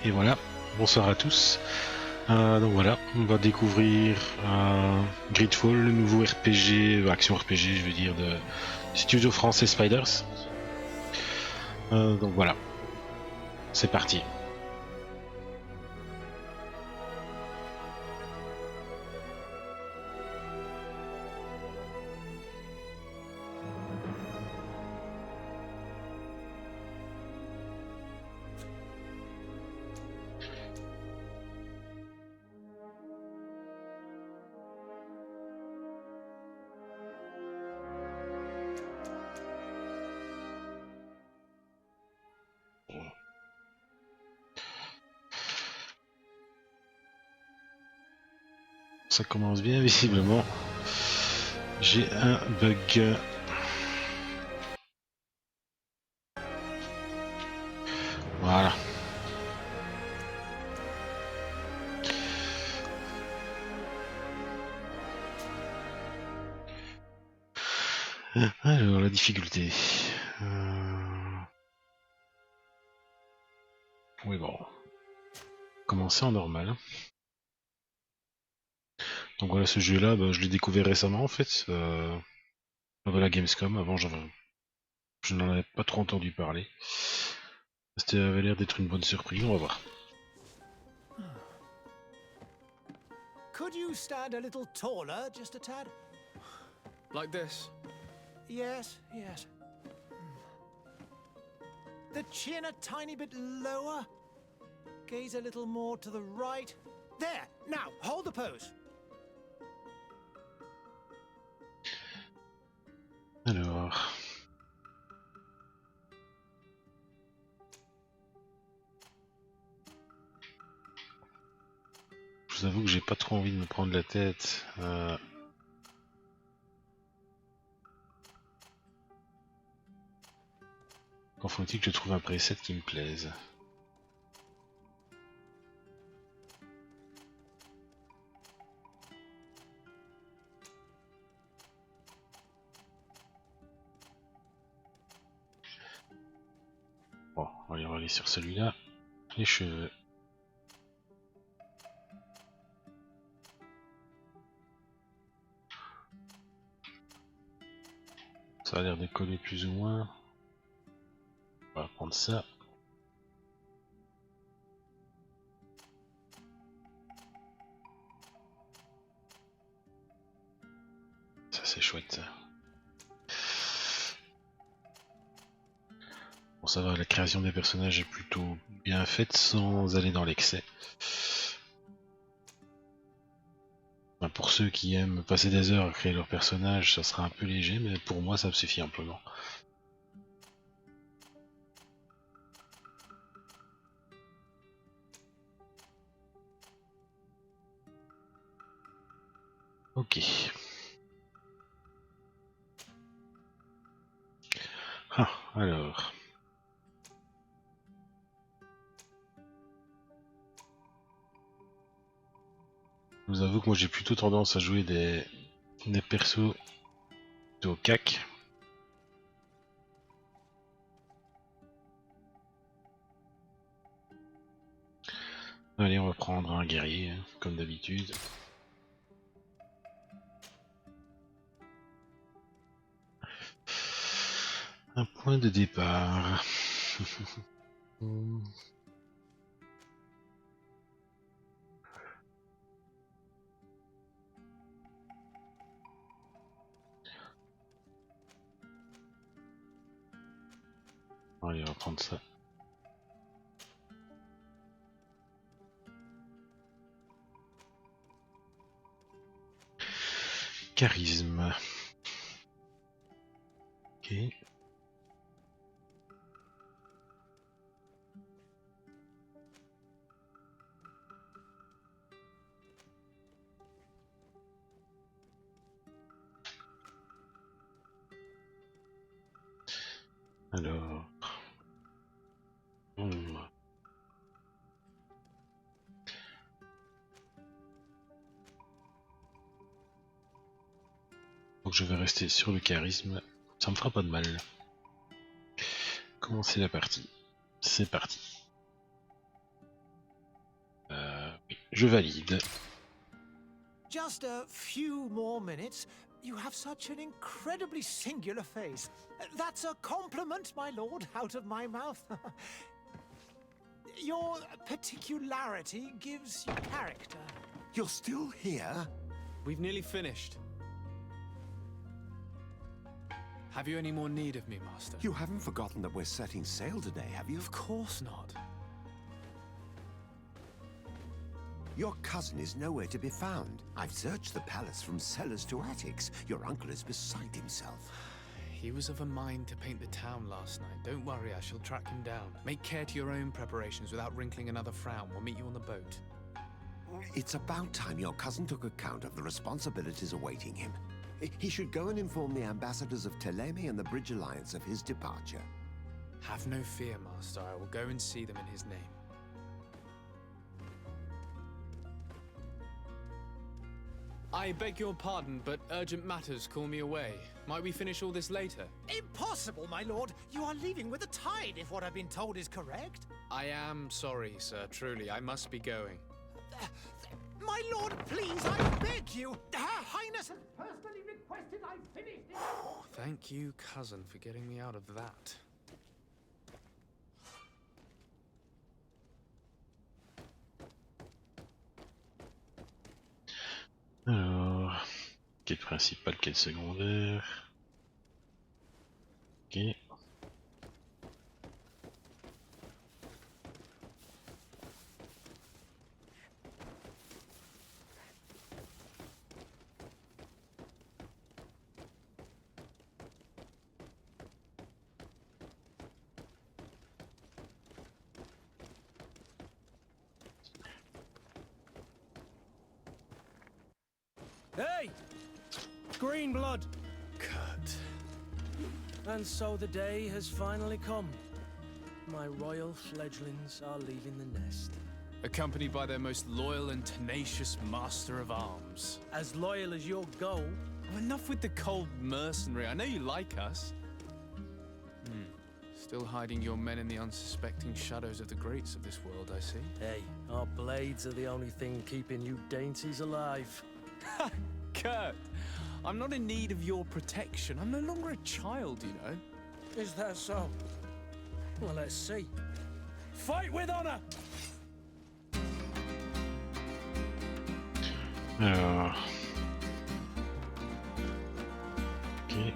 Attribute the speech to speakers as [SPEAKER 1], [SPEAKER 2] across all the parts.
[SPEAKER 1] Et voilà, bonsoir à tous. Donc voilà, on va découvrir Greedfall, le nouveau RPG, action RPG je veux dire, de studio français Spiders. Donc voilà, c'est parti. Ça commence bien visiblement. J'ai un bug. Voilà. Alors la difficulté. Oui bon. Commencer en normal. Donc voilà, ce jeu là, je l'ai découvert récemment en fait. Avant la Gamescom, avant je n'en avais pas trop entendu parler. C'était avait l'air d'être une bonne surprise, on va voir.
[SPEAKER 2] Could you stand a little taller, just a tad?
[SPEAKER 3] Like this?
[SPEAKER 2] Yes, yes. The chin a tiny bit lower. Gaze a little more to the right. There! Now, hold the pose.
[SPEAKER 1] Alors... Je vous avoue que j'ai pas trop envie de me prendre la tête. Quand faut-il que je trouve un preset qui me plaise? Bon, allez, on va aller sur celui-là. Les cheveux. Ça a l'air de coller plus ou moins. On va prendre ça. Ça c'est chouette. Bon ça va, la création des personnages est plutôt bien faite sans aller dans l'excès. Enfin, pour ceux qui aiment passer des heures à créer leurs personnages, ça sera un peu léger, mais pour moi ça me suffit amplement. Ok. Ah, alors... Je vous avoue que moi j'ai plutôt tendance à jouer des persos plutôt cac. Allez, on va prendre un guerrier, hein, comme d'habitude. Un point de départ. Allez, on va prendre ça. Charisme. Ok. Alors... Donc je vais rester sur le charisme. Ça me fera pas de mal. Commencer la partie. C'est parti. Je valide.
[SPEAKER 2] Just a few more minutes. You have such an incredibly singular face. That's a compliment, my lord, out of my mouth. Your particularity gives you character.
[SPEAKER 4] You're still here?
[SPEAKER 3] We've nearly finished. Have you any more need of me, Master?
[SPEAKER 4] You haven't forgotten that we're setting sail today, have you?
[SPEAKER 3] Of course not.
[SPEAKER 4] Your cousin is nowhere to be found. I've searched the palace from cellars to attics. Your uncle is beside himself.
[SPEAKER 3] He was of a mind to paint the town last night. Don't worry, I shall track him down. Make care to your own preparations without wrinkling another frown. We'll meet you on the boat.
[SPEAKER 4] It's about time your cousin took account of the responsibilities awaiting him. He should go and inform the ambassadors of Teleme and the Bridge Alliance of his departure.
[SPEAKER 3] Have no fear, Master. I will go and see them in his name. I beg your pardon, but urgent matters call me away. Might we finish all this later?
[SPEAKER 2] Impossible, my lord. You are leaving with the tide, if what I've been told is correct.
[SPEAKER 3] I am sorry, sir. Truly, I must be going.
[SPEAKER 2] My lord, please, I beg you. Her Highness has personally requested I finish this.
[SPEAKER 3] Thank you, cousin, for getting me out of that.
[SPEAKER 1] Alors, quête principale, quête secondaire. Ok.
[SPEAKER 5] Hey! Green blood!
[SPEAKER 3] Kurt.
[SPEAKER 5] And so the day has finally come. My royal fledglings are leaving the nest.
[SPEAKER 3] Accompanied by their most loyal and tenacious master of arms.
[SPEAKER 5] As loyal as your goal.
[SPEAKER 3] Oh, enough with the cold mercenary. I know you like us. Still hiding your men in the unsuspecting shadows of the greats of this world, I see.
[SPEAKER 5] Hey, our blades are the only thing keeping you dainties alive.
[SPEAKER 3] Kurt, I'm not in need of your protection. I'm no longer a child, you know.
[SPEAKER 5] Is that so? Well, let's see. Fight with honor!
[SPEAKER 1] Alors. Ok.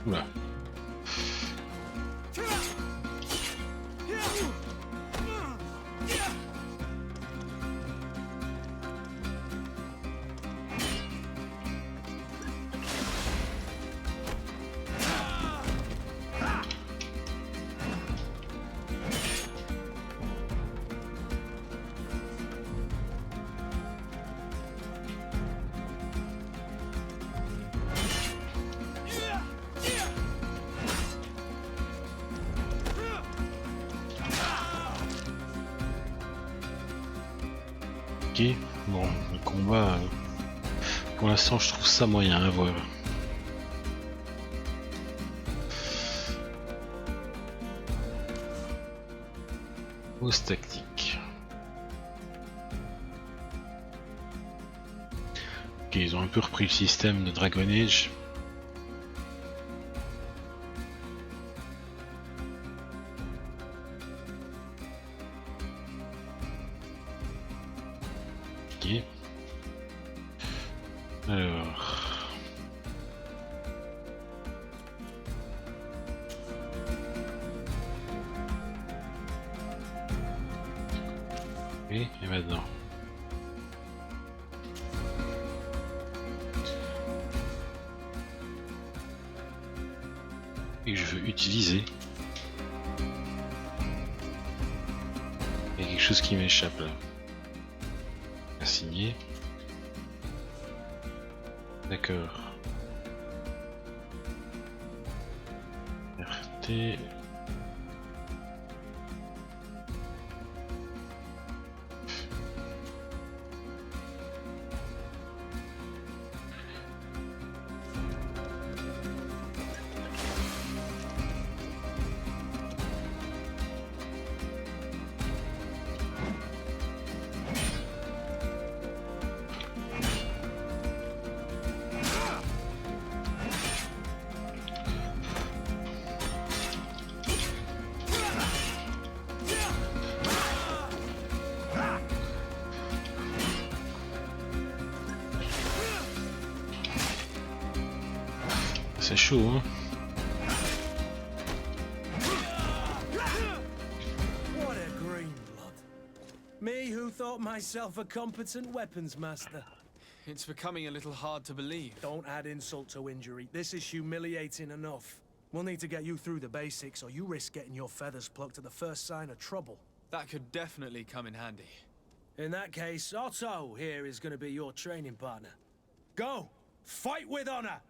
[SPEAKER 1] Oula. Ok, bon, le combat, pour l'instant je trouve ça moyen à voir. Pause tactique. Ok, ils ont un peu repris le système de Dragon Age. Ok. Alors. Et maintenant. Et je veux utiliser. Il y a quelque chose qui m'échappe là. Assigné. D'accord. RT. C'est chaud, hein.
[SPEAKER 5] What a green blood. Me who thought myself a competent weapons master.
[SPEAKER 3] It's becoming a little hard to believe.
[SPEAKER 5] Don't add insult to injury. This is humiliating enough. We'll need to get you through the basics, or you risk getting your feathers plucked at the first sign of trouble.
[SPEAKER 3] That could definitely come in handy.
[SPEAKER 5] In that case, Otto here is going to be your training partner. Go! Fight with honor!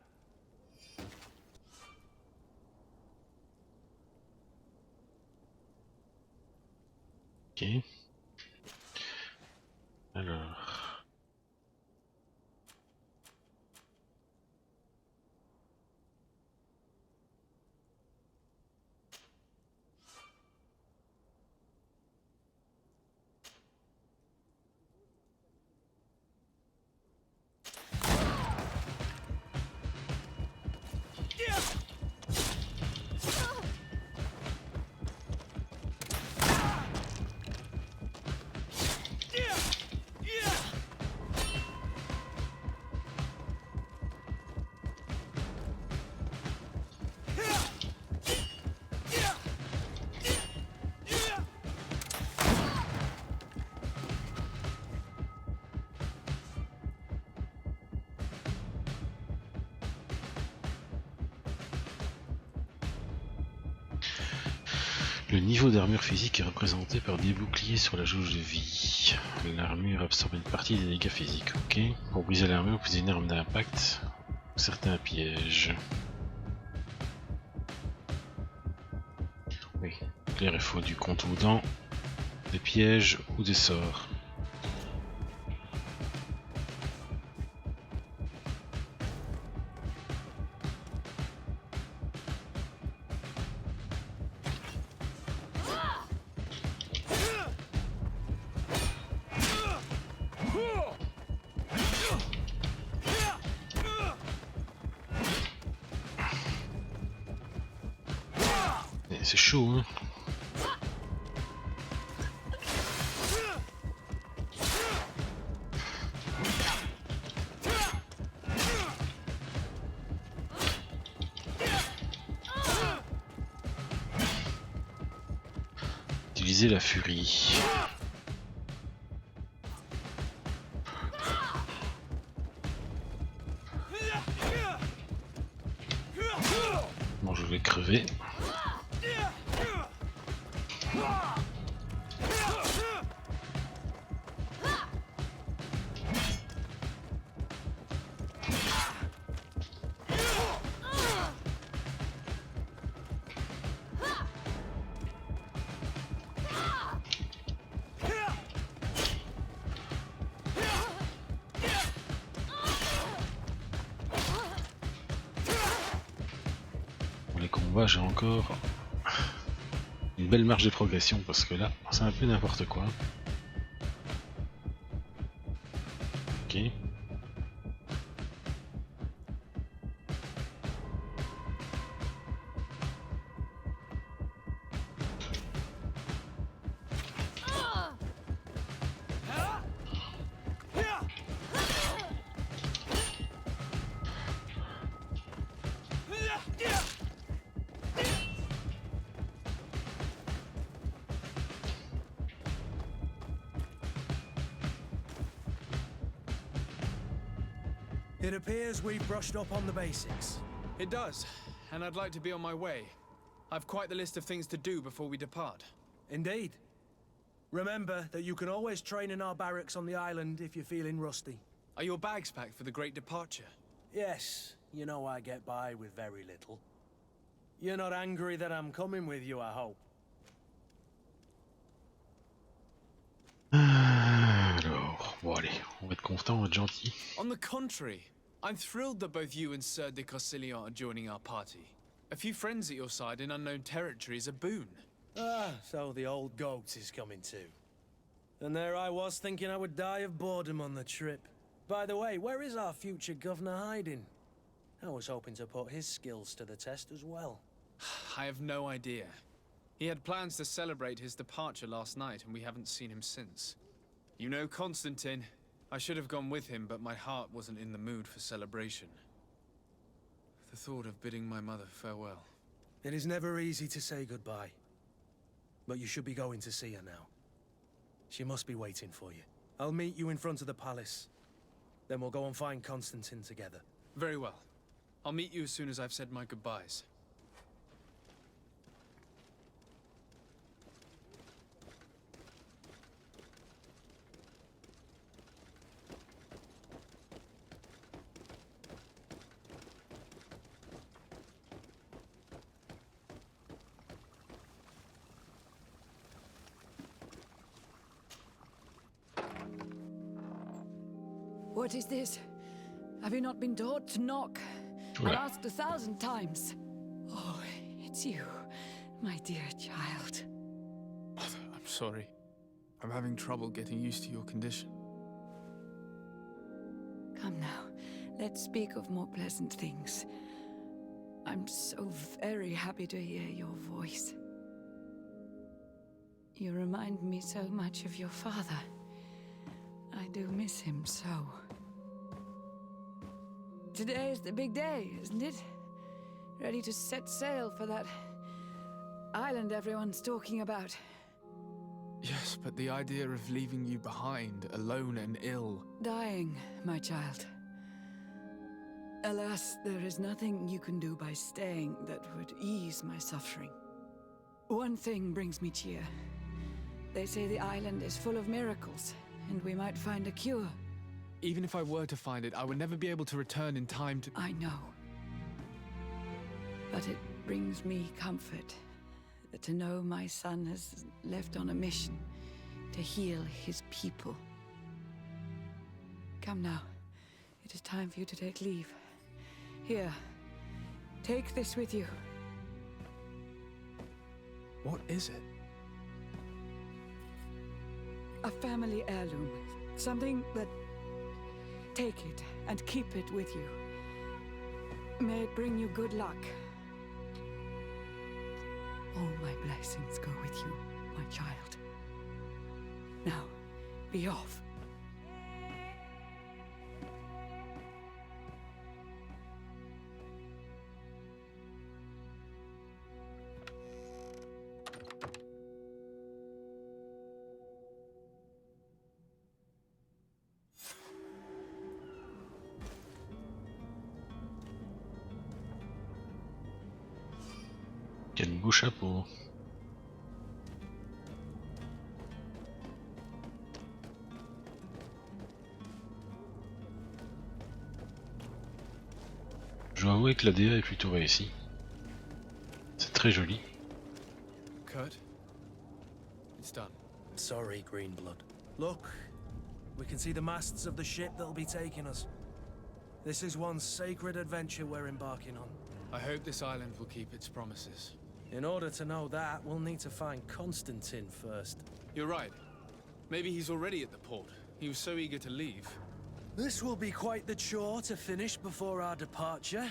[SPEAKER 1] Ok. Alors... Le niveau d'armure physique est représenté par des boucliers sur la jauge de vie. L'armure absorbe une partie des dégâts physiques, ok. Pour briser l'armure, vous une arme d'impact ou certains pièges. Oui, clair, il faut du contondant, des pièges ou des sorts. C'est chaud, hein. Utiliser la furie. Bon, je vais crever. Les combats, j'ai encore une belle marge de progression parce que là, c'est un peu n'importe quoi. Ok.
[SPEAKER 5] It appears we've brushed up on the basics.
[SPEAKER 3] It does, and I'd like to be on my way. I've quite the list of things to do before we depart.
[SPEAKER 5] Indeed. Remember that you can always train in our barracks on the island if you're feeling rusty.
[SPEAKER 3] Are your bags packed for the great departure?
[SPEAKER 5] Yes, you know I get by with very little. You're not angry that I'm coming with you, I hope.
[SPEAKER 1] Alors, bon allez, on va être content, on va être gentil.
[SPEAKER 3] On the contrary, I'm thrilled that both you and Sir de Corsilion are joining our party. A few friends at your side in unknown territory is a boon.
[SPEAKER 5] Ah, so the old goat is coming too. And there I was thinking I would die of boredom on the trip. By the way, where is our future governor hiding? I was hoping to put his skills to the test as well.
[SPEAKER 3] I have no idea. He had plans to celebrate his departure last night, and we haven't seen him since. You know Constantine. I should have gone with him, but my heart wasn't in the mood for celebration. the thought of bidding my mother farewell.
[SPEAKER 5] It is never easy to say goodbye. But you should be going to see her now. She must be waiting for you. I'll meet you in front of the palace. Then we'll go and find Constantine together.
[SPEAKER 3] Very well. I'll meet you as soon as I've said my goodbyes.
[SPEAKER 6] What is this? Have you not been taught to knock? I've asked 1,000 times. Oh, it's you, my dear child.
[SPEAKER 3] Mother, I'm sorry. I'm having trouble getting used to your condition.
[SPEAKER 6] Come now, let's speak of more pleasant things. I'm so very happy to hear your voice. You remind me so much of your father. I do miss him so. Today is the big day, isn't it? Ready to set sail for that island everyone's talking about.
[SPEAKER 3] Yes, but the idea of leaving you behind, alone and ill...
[SPEAKER 6] Dying, my child. Alas, there is nothing you can do by staying that would ease my suffering. One thing brings me cheer. They say the island is full of miracles, and we might find a cure.
[SPEAKER 3] Even if I were to find it, I would never be able to return in time to...
[SPEAKER 6] I know. But it brings me comfort to know my son has left on a mission to heal his people. Come now. It is time for you to take leave. Here, take this with you.
[SPEAKER 3] What is it?
[SPEAKER 6] A family heirloom. Something that... Take it and keep it with you. May it bring you good luck. All my blessings go with you, my child. Now, be off.
[SPEAKER 1] Quel beau chapeau. Je dois avouer que la DA est plutôt réussie. C'est très joli.
[SPEAKER 3] Kurt? It's done.
[SPEAKER 5] Sorry, Greenblood. Look, we can see the masts of the ship that'll be taking us. This is one sacred adventure we're embarking on.
[SPEAKER 3] I hope this island will keep its promises.
[SPEAKER 5] In order to know that, we'll need to find Constantine first.
[SPEAKER 3] You're right. Maybe he's already at the port. He was so eager to leave.
[SPEAKER 5] This will be quite the chore to finish before our departure.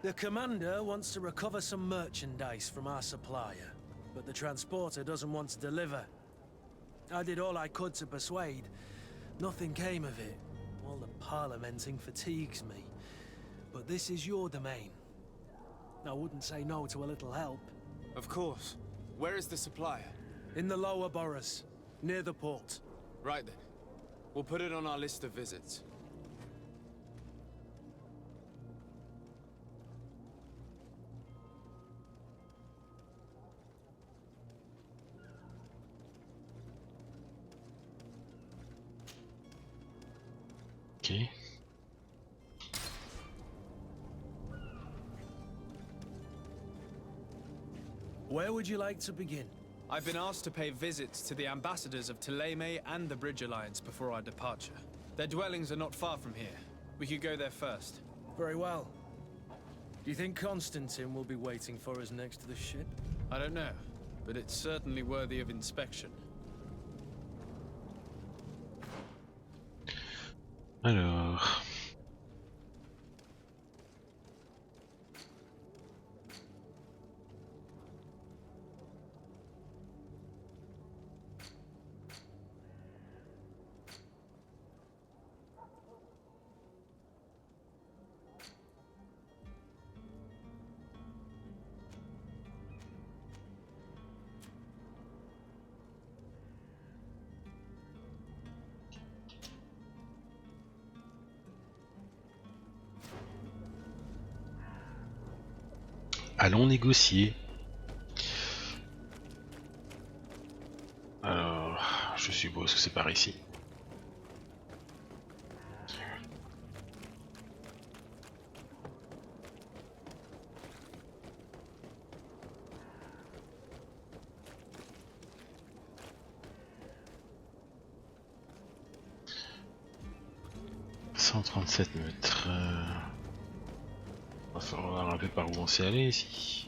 [SPEAKER 5] The commander wants to recover some merchandise from our supplier, but the transporter doesn't want to deliver. I did all I could to persuade. Nothing came of it. All the parliamenting fatigues me. But this is your domain. I wouldn't say no to a little help.
[SPEAKER 3] Of course. Where is the supplier?
[SPEAKER 5] In the lower boroughs, near the port.
[SPEAKER 3] Right then. We'll put it on our list of visits.
[SPEAKER 1] Ok.
[SPEAKER 5] Where would you like to begin?
[SPEAKER 3] I've been asked to pay visits to the ambassadors of Thélème and the Bridge Alliance before our departure. Their dwellings are not far from here. We could go there first.
[SPEAKER 5] Very well. Do you think Constantine will be waiting for us next to the ship?
[SPEAKER 3] I don't know, but it's certainly worthy of inspection.
[SPEAKER 1] Alors... Allons négocier. Alors, je suppose que c'est par ici. « 137 mètres. Va falloir voir un peu par où on s'est allé ici.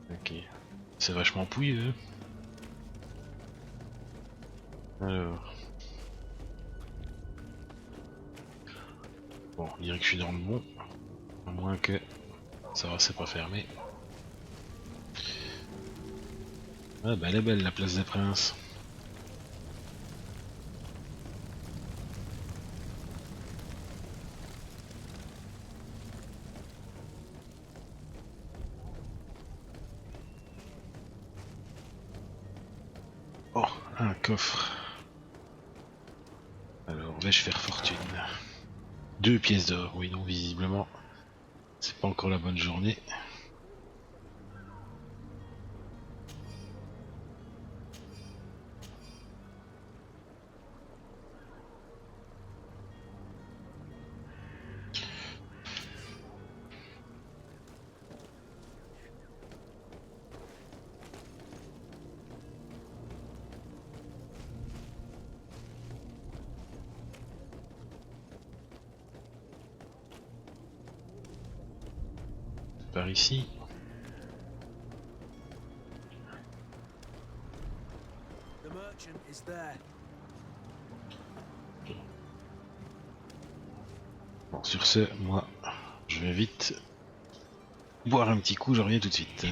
[SPEAKER 1] Ok. C'est vachement pouilleux. Alors. Bon, on dirait que je suis dans le bon. À moins que... Ça va, c'est pas fermé. Ah bah elle est belle la place des Princes. Oh, un coffre. Alors, vais-je faire fortune? 2 pièces d'or, oui, non, visiblement, c'est pas encore la bonne journée. Par ici.
[SPEAKER 5] The merchant is there.
[SPEAKER 1] Bon, sur ce, moi, je vais vite boire un petit coup, je reviens tout de suite.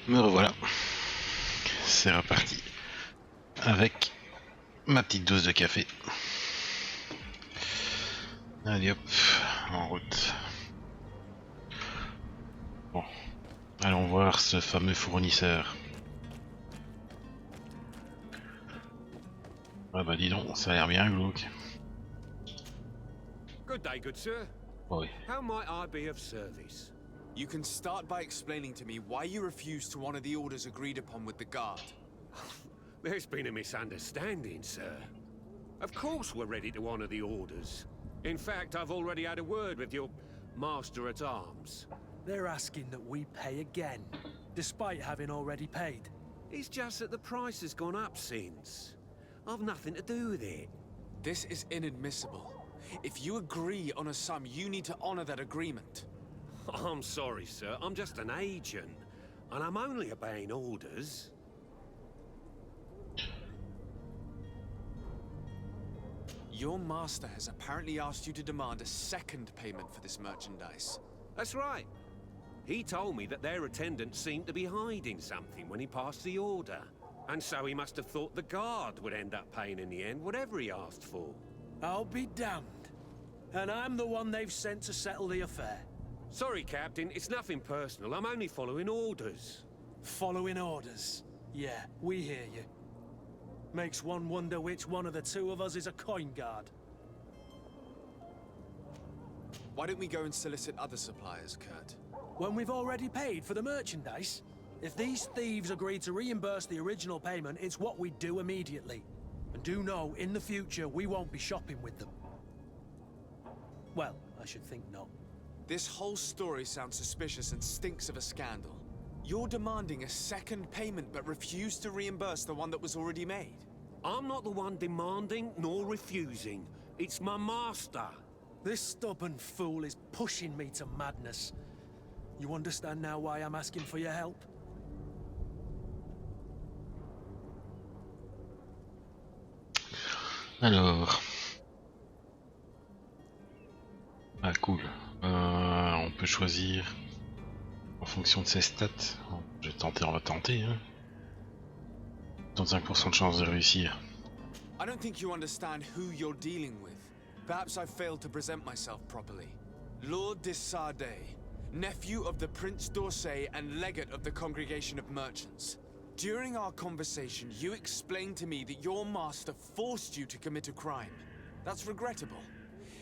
[SPEAKER 1] Me revoilà. C'est reparti. Avec ma petite dose de café. Allez hop, en route. Bon, allons voir ce fameux fournisseur. Ah bah dis donc, ça a l'air bien glauque.
[SPEAKER 7] Good day, good sir.
[SPEAKER 1] Oh oui.
[SPEAKER 7] How might I be of service?
[SPEAKER 3] You can start by explaining to me why you refuse to honor the orders agreed upon with the guard.
[SPEAKER 7] There's been a misunderstanding, sir. Of course we're ready to honor the orders. In fact, I've already had a word with your master-at-arms.
[SPEAKER 5] They're asking that we pay again, despite having already paid.
[SPEAKER 7] It's just that the price has gone up since. I've nothing to do with it.
[SPEAKER 3] This is inadmissible. If you agree on a sum, you need to honor that agreement.
[SPEAKER 7] I'm sorry, sir. I'm just an agent. And I'm only obeying orders.
[SPEAKER 3] Your master has apparently asked you to demand a second payment for this merchandise.
[SPEAKER 7] That's right. He told me that their attendants seemed to be hiding something when he passed the order. And so he must have thought the guard would end up paying in the end, whatever he asked for.
[SPEAKER 5] I'll be damned. And I'm the one they've sent to settle the affair.
[SPEAKER 7] Sorry, Captain. It's nothing personal. I'm only following orders.
[SPEAKER 5] Following orders. Yeah, we hear you. Makes one wonder which one of the two of us is a coin guard.
[SPEAKER 3] Why don't we go and solicit other suppliers, Kurt?
[SPEAKER 5] When we've already paid for the merchandise? If these thieves agree to reimburse the original payment, it's what we do immediately. And do know, in the future, we won't be shopping with them. Well, I should think not.
[SPEAKER 3] This whole story sounds suspicious and stinks of a scandal. You're demanding a second payment but refuse to reimburse the one that was already made.
[SPEAKER 7] I'm not the one demanding nor refusing. It's my master.
[SPEAKER 5] This stubborn fool is pushing me to madness. You understand now why I'm asking for your help?
[SPEAKER 1] Alors. Ah cool. On peut choisir en fonction de ses stats. Je vais tenter, on va tenter. Hein. 35% de chance de réussir.
[SPEAKER 3] I don't think you understand who you're dealing with. Perhaps I failed to present myself properly. Lord de Sardet, nephew of the Prince d'Orsay and legate of the Congregation of Merchants. During our conversation, you explained to me that your master forced you to commit a crime. That's regrettable,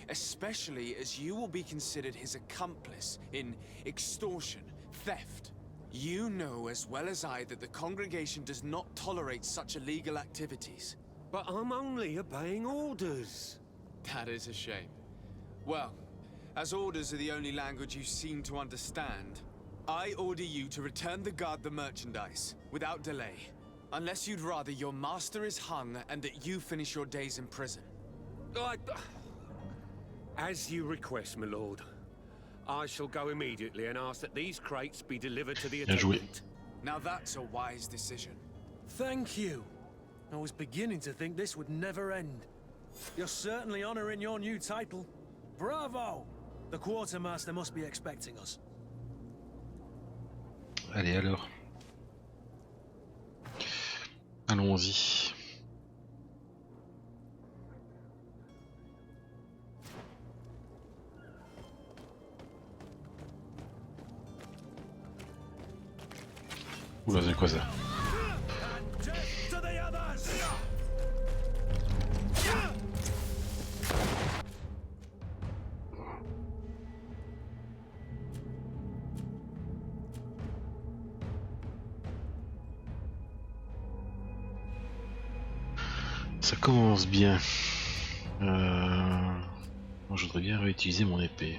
[SPEAKER 3] especially as you will be considered his accomplice in extortion, theft. You know as well as I that the congregation does not tolerate such illegal activities.
[SPEAKER 7] But I'm only obeying orders.
[SPEAKER 3] That is a shame. Well, as orders are the only language you seem to understand, I order you to return the guard the merchandise, without delay. Unless you'd rather your master is hung and that you finish your days in prison.
[SPEAKER 7] As you request, my lord. I shall go immediately and ask that these crates be delivered to the
[SPEAKER 1] Bien joué.
[SPEAKER 7] attendant.
[SPEAKER 3] Now that's a wise decision.
[SPEAKER 5] Thank you. I was beginning to think this would never end. You're certainly honoring your new title. Bravo! The quartermaster must be expecting us.
[SPEAKER 1] Allez alors. Allons-y. Oula, c'est quoi ça?
[SPEAKER 5] To the others!
[SPEAKER 1] Ça commence bien. Moi, je voudrais bien réutiliser mon épée.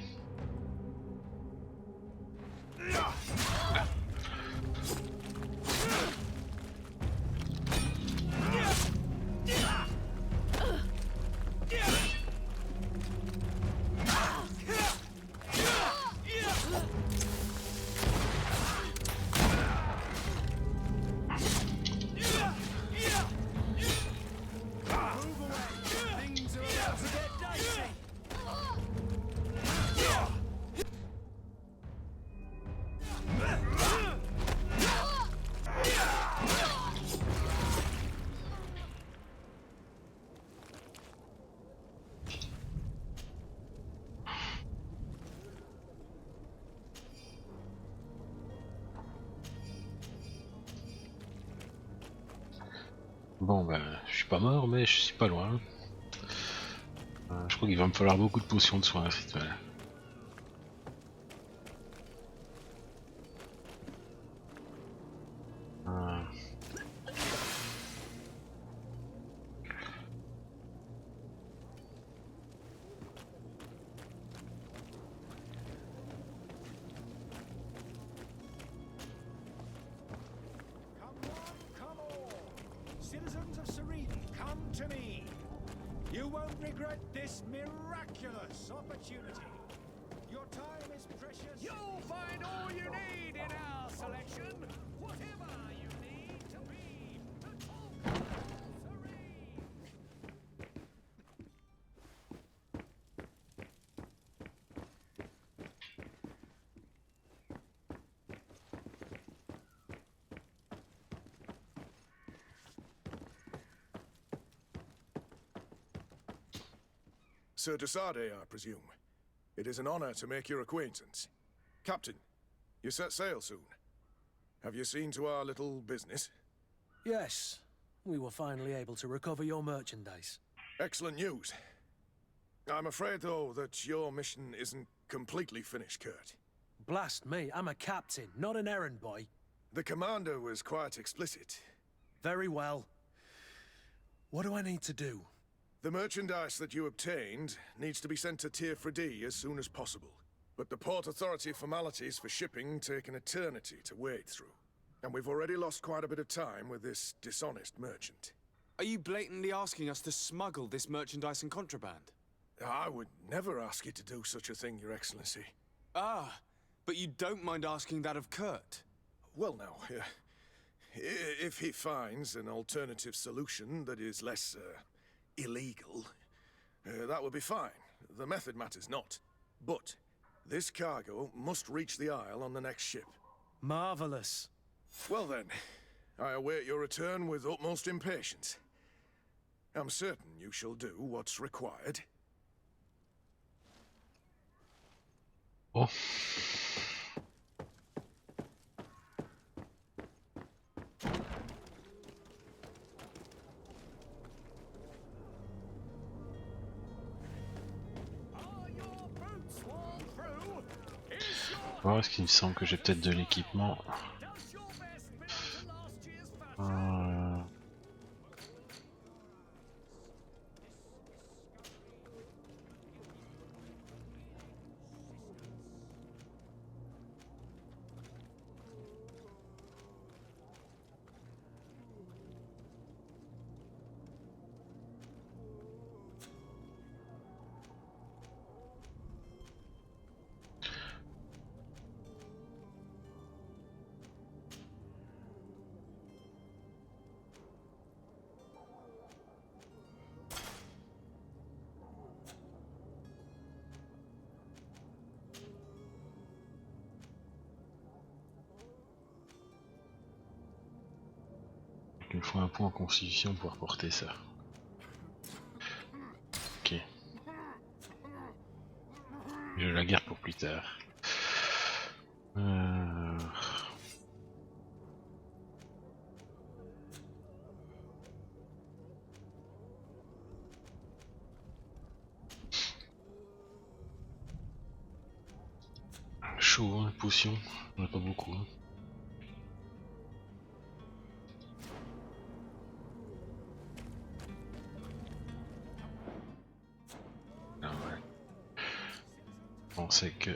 [SPEAKER 5] Things are about to get dicey.
[SPEAKER 1] Bon bah, je suis pas mort, mais je suis pas loin. Je crois qu'il va me falloir beaucoup de potions de soins à ce rituel.
[SPEAKER 2] Come all. Citizens of Serene, come to me. You won't regret this miraculous opportunity. Your time is precious.
[SPEAKER 8] You'll find all you need in our selection. Whatever you need to be the top serene.
[SPEAKER 9] Sir Desade, I presume. It is an honor to make your acquaintance. Captain, you set sail soon. Have you seen to our little business?
[SPEAKER 5] Yes, we were finally able to recover your merchandise.
[SPEAKER 9] Excellent news. I'm afraid, though, that your mission isn't completely finished, Kurt.
[SPEAKER 5] Blast me, I'm a captain, not an errand boy.
[SPEAKER 9] The commander was quite explicit.
[SPEAKER 5] Very well. What do I need to do?
[SPEAKER 9] The merchandise that you obtained needs to be sent to Tier 4D as soon as possible. But the Port Authority formalities for shipping take an eternity to wade through. And we've already lost quite a bit of time with this dishonest merchant.
[SPEAKER 3] Are you blatantly asking us to smuggle this merchandise and contraband?
[SPEAKER 9] I would never ask you to do such a thing, Your Excellency.
[SPEAKER 3] Ah, but you don't mind asking that of Kurt?
[SPEAKER 9] Well, now, if he finds an alternative solution that is less, illegal, that would be fine. The method matters not. But this cargo must reach the Isle on the next ship.
[SPEAKER 5] Marvelous.
[SPEAKER 9] Well then, I await your return with utmost impatience. I'm certain you shall do what's required.
[SPEAKER 1] Bon. Bon, est-ce qu'il me semble que j'ai peut-être de l'équipement. Il me faut un point en constitution pour porter ça. Ok. Je la garde pour plus tard. Chaud, hein, potion, on a pas beaucoup. Hein. Ah ouais. Je pensais que...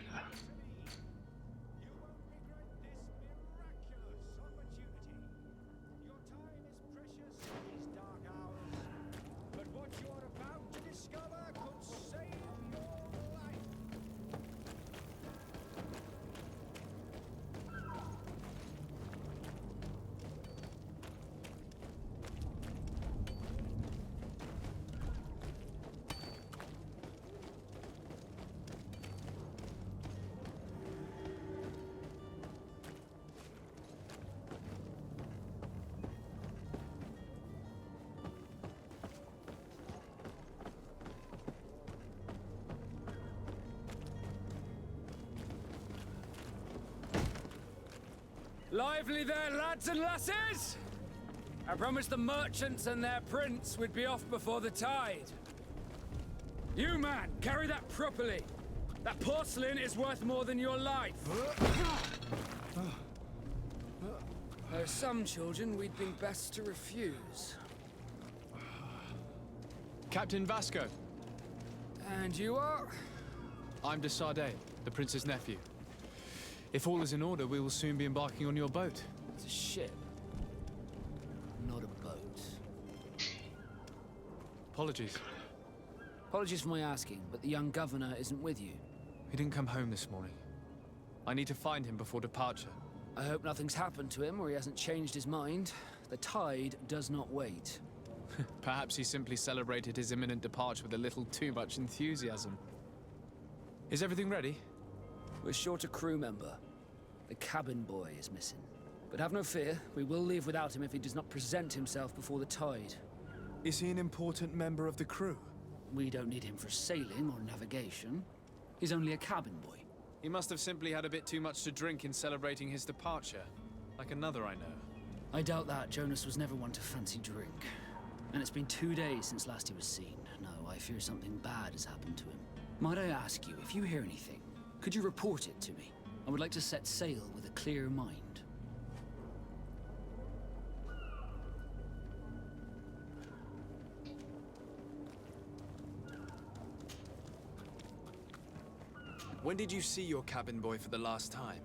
[SPEAKER 8] Lively there, lads and lasses!
[SPEAKER 10] I promised the merchants and their prince we'd be off before the tide. You, man, carry that properly. That porcelain is worth more than your life. There are some children we'd been best to refuse.
[SPEAKER 11] Captain Vasco.
[SPEAKER 10] And you are?
[SPEAKER 11] I'm de Sardet, the prince's nephew. If all is in order, we will soon be embarking on your boat.
[SPEAKER 10] It's a ship. Not a boat.
[SPEAKER 11] Apologies.
[SPEAKER 10] Apologies for my asking, but the young governor isn't with you.
[SPEAKER 11] He didn't come home this morning. I need to find him before departure.
[SPEAKER 10] I hope nothing's happened to him or he hasn't changed his mind. The tide does not wait.
[SPEAKER 11] Perhaps he simply celebrated his imminent departure with a little too much enthusiasm. Is everything ready?
[SPEAKER 10] We're short a crew member. The cabin boy is missing. But have no fear, we will leave without him if he does not present himself before the tide.
[SPEAKER 11] Is he an important member of the crew?
[SPEAKER 10] We don't need him for sailing or navigation. He's only a cabin boy.
[SPEAKER 11] He must have simply had a bit too much to drink in celebrating his departure. Like another I know.
[SPEAKER 10] I doubt that. Jonas was never one to fancy drink. And it's been 2 days since last he was seen. No, I fear something bad has happened to him. Might I ask you, if you hear anything, could you report it to me? I would like to set sail with a clear mind.
[SPEAKER 3] When did you see your cabin boy for the last time?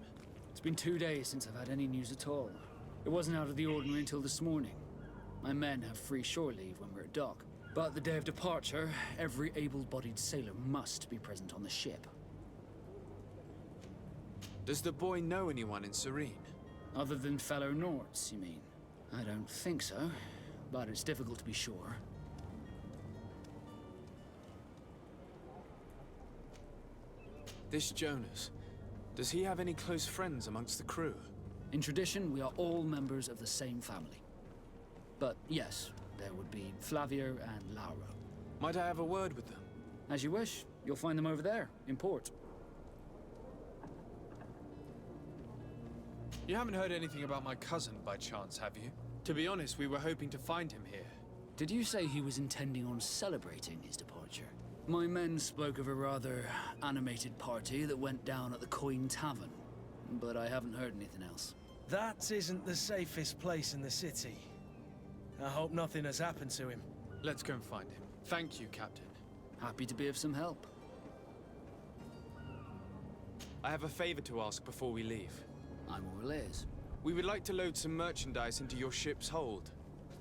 [SPEAKER 10] It's been 2 days since I've had any news at all. It wasn't out of the ordinary until this morning. My men have free shore leave when we're at dock. But the day of departure, every able-bodied sailor must be present on the ship.
[SPEAKER 3] Does the boy know anyone in Serene?
[SPEAKER 10] Other than fellow Norts, you mean? I don't think so, but it's difficult to be sure.
[SPEAKER 3] This Jonas, does he have any close friends amongst the crew?
[SPEAKER 10] In tradition, we are all members of the same family. But yes, there would be Flavia and Lauro.
[SPEAKER 3] Might I have a word with them?
[SPEAKER 10] As you wish. You'll find them over there, in port.
[SPEAKER 11] You haven't heard anything about my cousin by chance, have you? To be honest, we were hoping to find him here.
[SPEAKER 10] Did you say he was intending on celebrating his departure? My men spoke of a rather animated party that went down at the Coin Tavern, but I haven't heard anything else.
[SPEAKER 5] That isn't the safest place in the city. I hope nothing has happened to him.
[SPEAKER 11] Let's go and find him. Thank you, Captain.
[SPEAKER 10] Happy to be of some help.
[SPEAKER 3] I have a favor to ask before we leave.
[SPEAKER 10] I'm all ears.
[SPEAKER 3] We would like to load some merchandise into your ship's hold.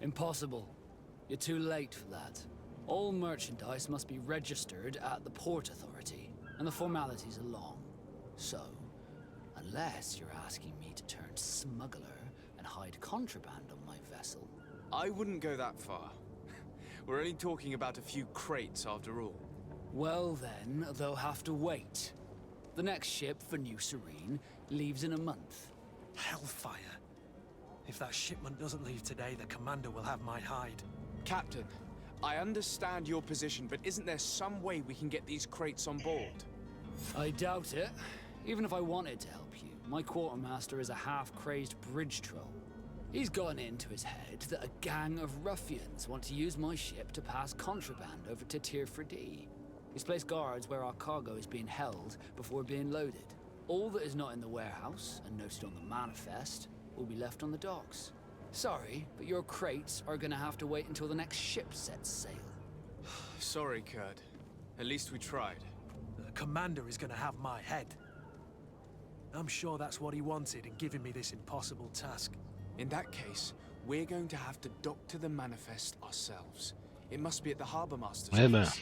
[SPEAKER 10] Impossible. You're too late for that. All merchandise must be registered at the Port Authority, and the formalities are long. So, unless you're asking me to turn smuggler and hide contraband on my vessel...
[SPEAKER 3] I wouldn't go that far. We're only talking about a few crates after all.
[SPEAKER 10] Well then, they'll have to wait. The next ship for New Serene leaves in a month.
[SPEAKER 5] Hellfire. If that shipment doesn't leave today, the commander will have my hide.
[SPEAKER 3] Captain, I understand your position, but isn't there some way we can get these crates on board?
[SPEAKER 10] I doubt it. Even if I wanted to help you, my quartermaster is a half-crazed bridge troll. He's gotten into his head that a gang of ruffians want to use my ship to pass contraband over to Tirfredi. He's placed guards where our cargo is being held before being loaded. All that is not in the warehouse, and noted on the manifest, will be left on the docks. Sorry, but your crates are gonna have to wait until the next ship sets sail.
[SPEAKER 3] Sorry, Kurt. At least we tried.
[SPEAKER 5] The commander is gonna have my head. I'm sure that's what he wanted in giving me this impossible task.
[SPEAKER 3] In that case, we're going to have to dock to the manifest ourselves. It must be at the Harbour Master's
[SPEAKER 1] Eh ben.
[SPEAKER 3] office.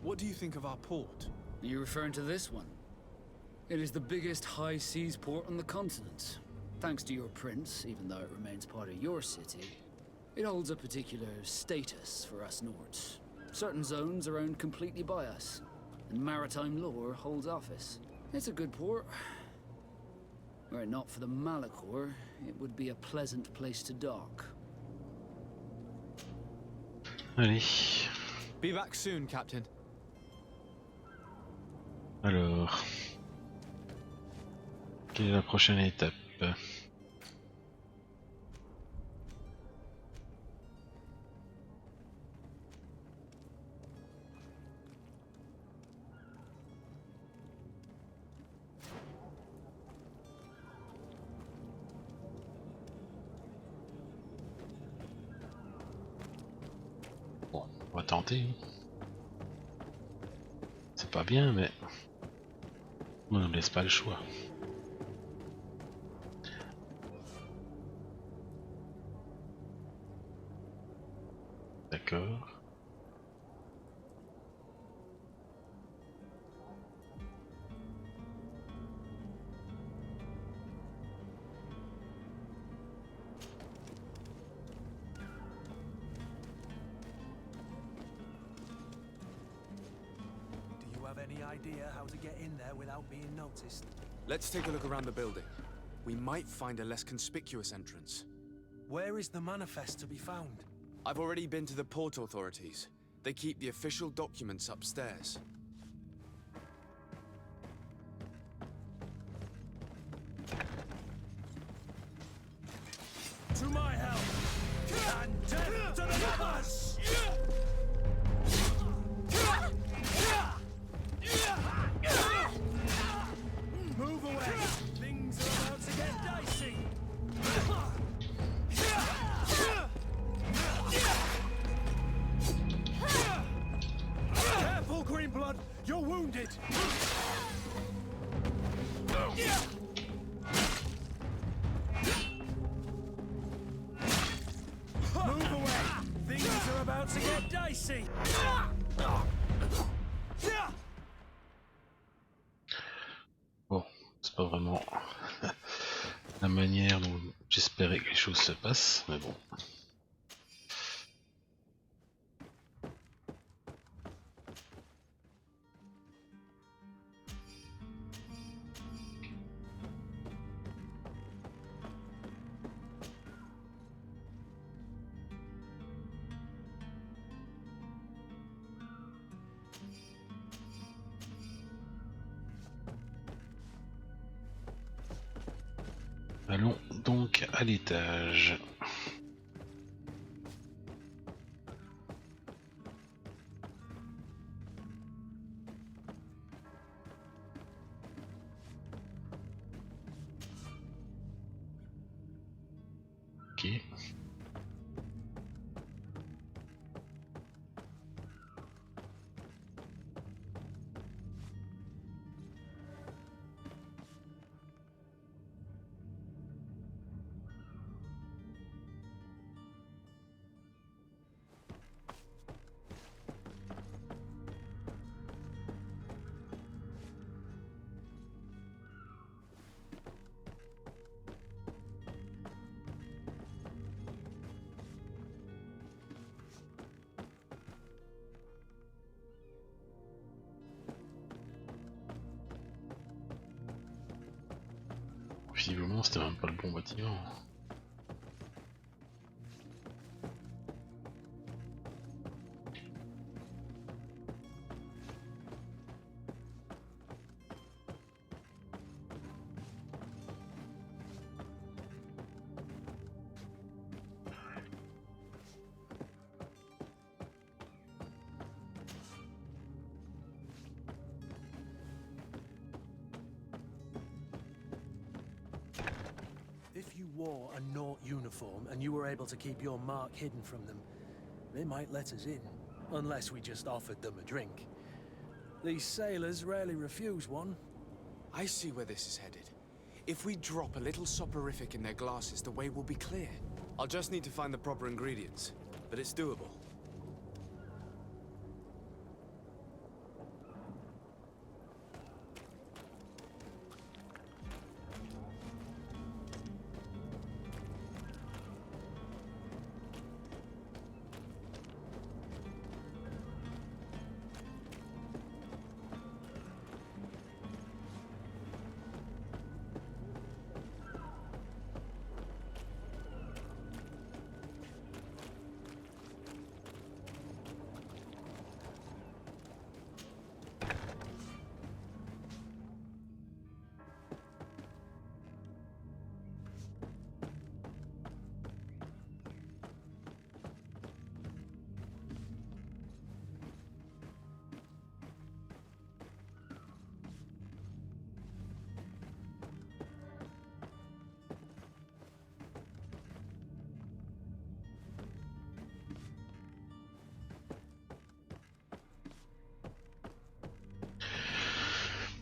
[SPEAKER 11] What do you think of our port?
[SPEAKER 10] Are you referring to this one? It is the biggest high seas port on the continent. Thanks to your prince, even though it remains part of your city, it holds a particular status for us Nords. Certain zones are owned completely by us, and maritime law holds office. It's a good port. Were it not for the Malachor, it would be a pleasant place to dock.
[SPEAKER 1] Allez.
[SPEAKER 11] Be back soon, Captain.
[SPEAKER 1] Alors, quelle est la prochaine étape? Bon, on va tenter. C'est pas bien, mais on ne laisse pas le choix. D'accord.
[SPEAKER 5] Do you have any idea how to get in there without being noticed?
[SPEAKER 3] Let's take a look around the building. We might find a less conspicuous entrance.
[SPEAKER 5] Where is the manifest to be found?
[SPEAKER 3] I've already been to the port authorities. They keep the official documents upstairs.
[SPEAKER 5] To my help! And death to the lovers! Move away! Things are about to get dicey! Careful, Greenblood! You're wounded! Move away! Things are about to get dicey!
[SPEAKER 1] Bon, c'est pas vraiment la manière dont j'espérais que les choses se passent, mais bon. Allons donc à l'étage. Ok. Visiblement, c'était même pas le bon bâtiment.
[SPEAKER 5] If you wore a Naut uniform and you were able to keep your mark hidden from them, they might let us in, unless we just offered them a drink. These sailors rarely refuse one.
[SPEAKER 3] I see where this is headed. If we drop a little soporific in their glasses, the way will be clear. I'll just need to find the proper ingredients, but it's doable.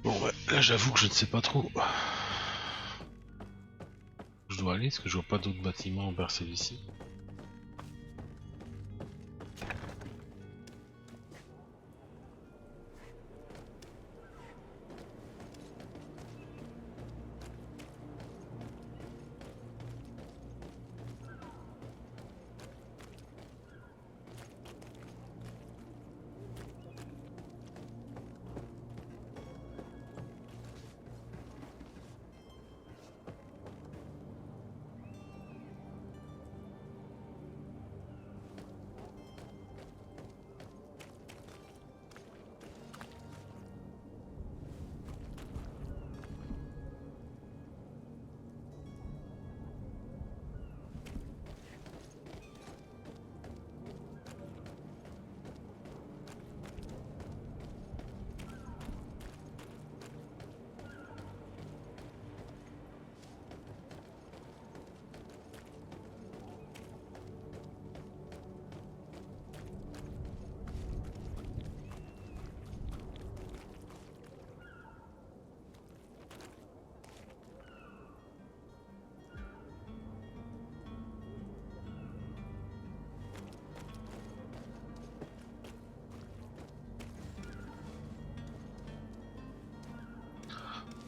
[SPEAKER 1] Bon ouais, là j'avoue que je ne sais pas trop. Je dois aller parce que je vois pas d'autres bâtiments vers celui-ci.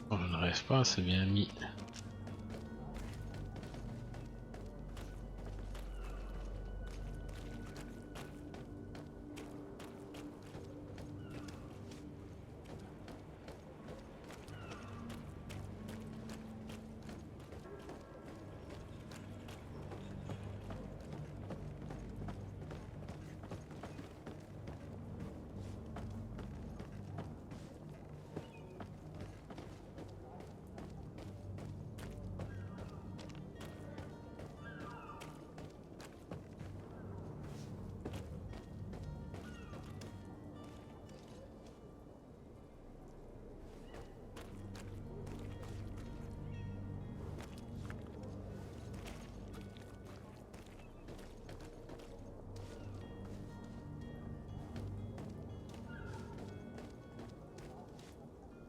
[SPEAKER 1] Bon, je ne rêve pas, c'est bien mis.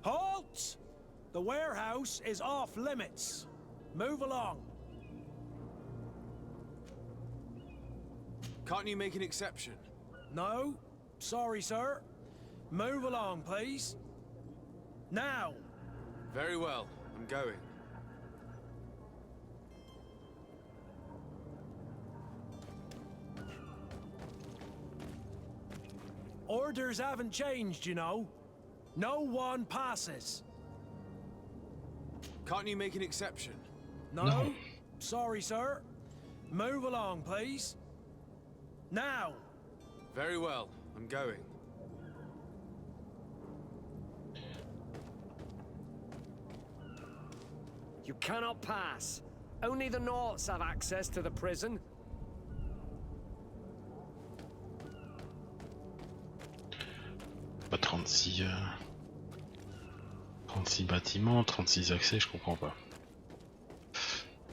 [SPEAKER 5] Halt! The warehouse is off limits. Move along.
[SPEAKER 3] Can't you make an exception?
[SPEAKER 5] No, sorry, sir. Move along, please. Now!
[SPEAKER 3] Very well, I'm going.
[SPEAKER 5] Orders haven't changed, you know. No one passes.
[SPEAKER 3] Can't you make an exception?
[SPEAKER 5] No, sorry, sir. Move along, please. Now!
[SPEAKER 3] Very well, I'm going.
[SPEAKER 12] You cannot pass. Only the Norts have access to the prison.
[SPEAKER 1] Pas 36... 36 bâtiments, 36 accès, je comprends pas.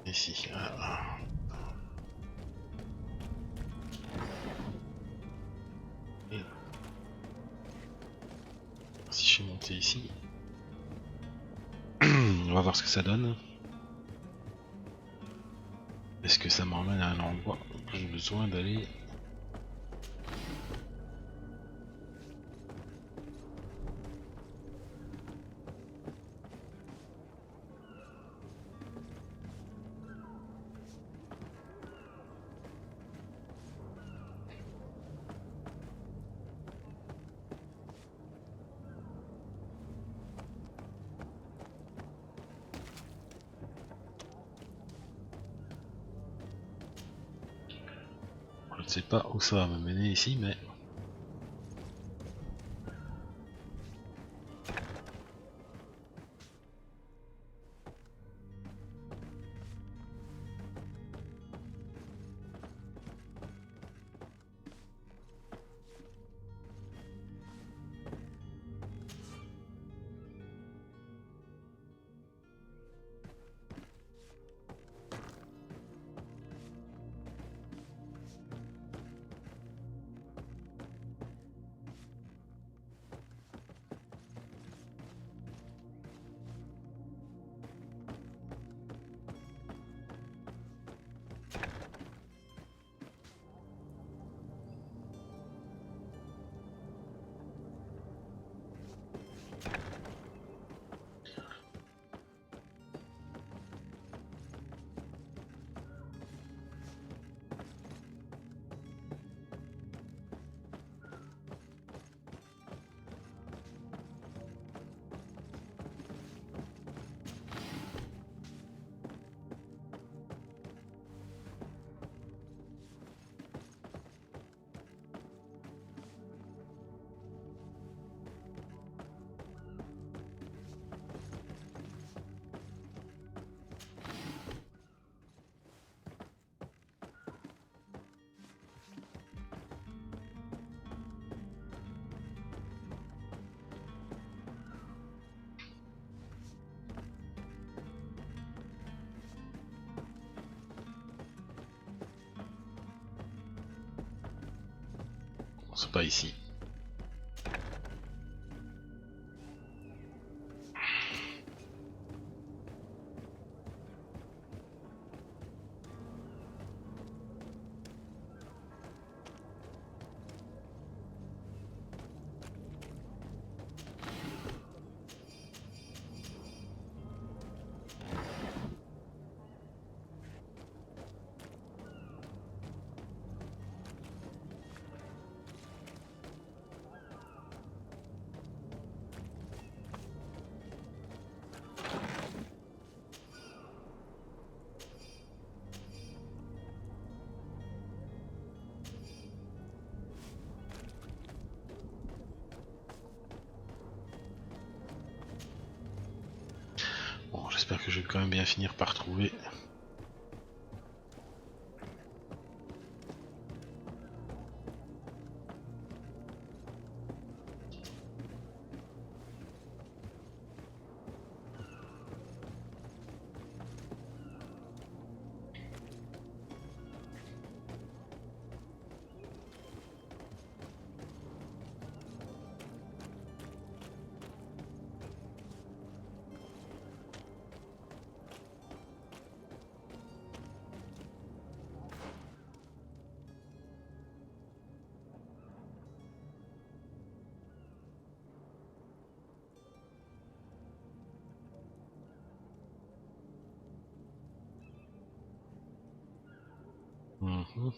[SPEAKER 1] Ici. Et si je suis monté ici, on va voir ce que ça donne. Est-ce que ça m'emmène à un endroit où j'ai besoin d'aller? Je ne sais pas où ça va me mener ici, mais... c'est pas ici. Bon, j'espère que je vais quand même bien finir par trouver. Mhm.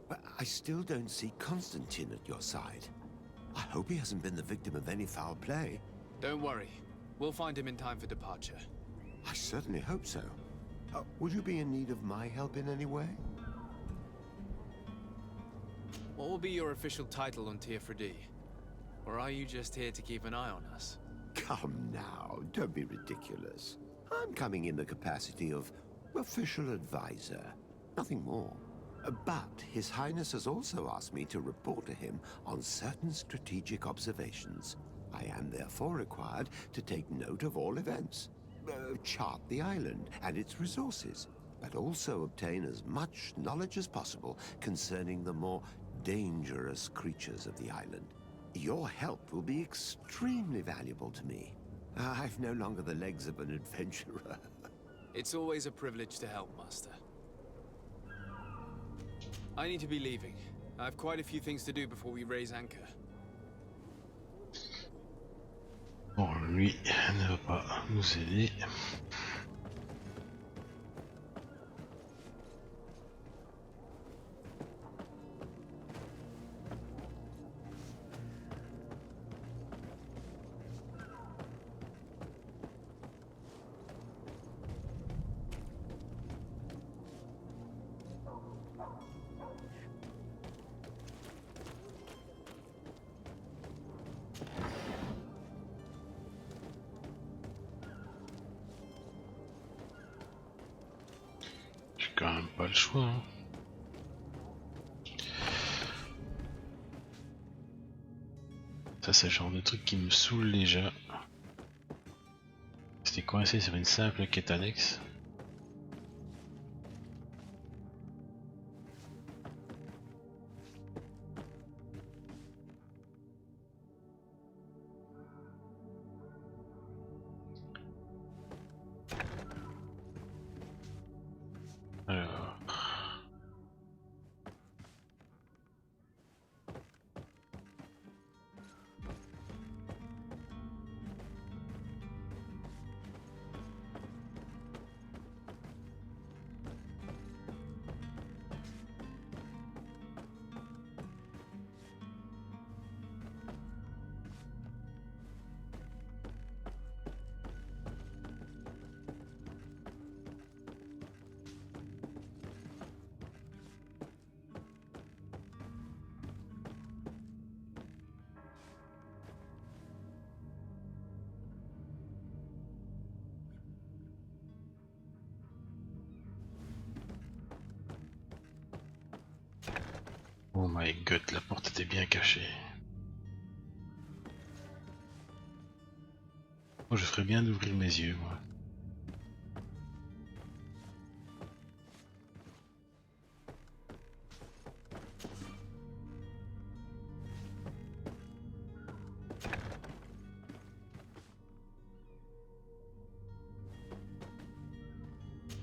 [SPEAKER 4] But I still don't see Constantine at your side. I hope he hasn't been the victim of any foul play.
[SPEAKER 3] Don't worry. We'll find him in time for departure.
[SPEAKER 4] I certainly hope so. Would you be in need of my help in any way?
[SPEAKER 3] What will be your official title on Tier 4D? Or are you just here to keep an eye on us?
[SPEAKER 4] Come now, don't be ridiculous. I'm coming in the capacity of official advisor, nothing more. But His Highness has also asked me to report to him on certain strategic observations. I am therefore required to take note of all events, chart the island and its resources, but also obtain as much knowledge as possible concerning the more dangerous creatures of the island. Your help will be extremely valuable to me. I've no longer the legs of an adventurer.
[SPEAKER 3] It's always a privilege to help, Master. I need to be leaving. I have quite a few things to do before we raise anchor.
[SPEAKER 1] Bon, lui ne va pas nous aider. J'ai quand même pas le choix. Hein. Ça c'est le genre de truc qui me saoule déjà. C'était coincé sur une simple quête annexe. Alors... my god, la porte était bien cachée. Moi je ferais bien d'ouvrir mes yeux, moi.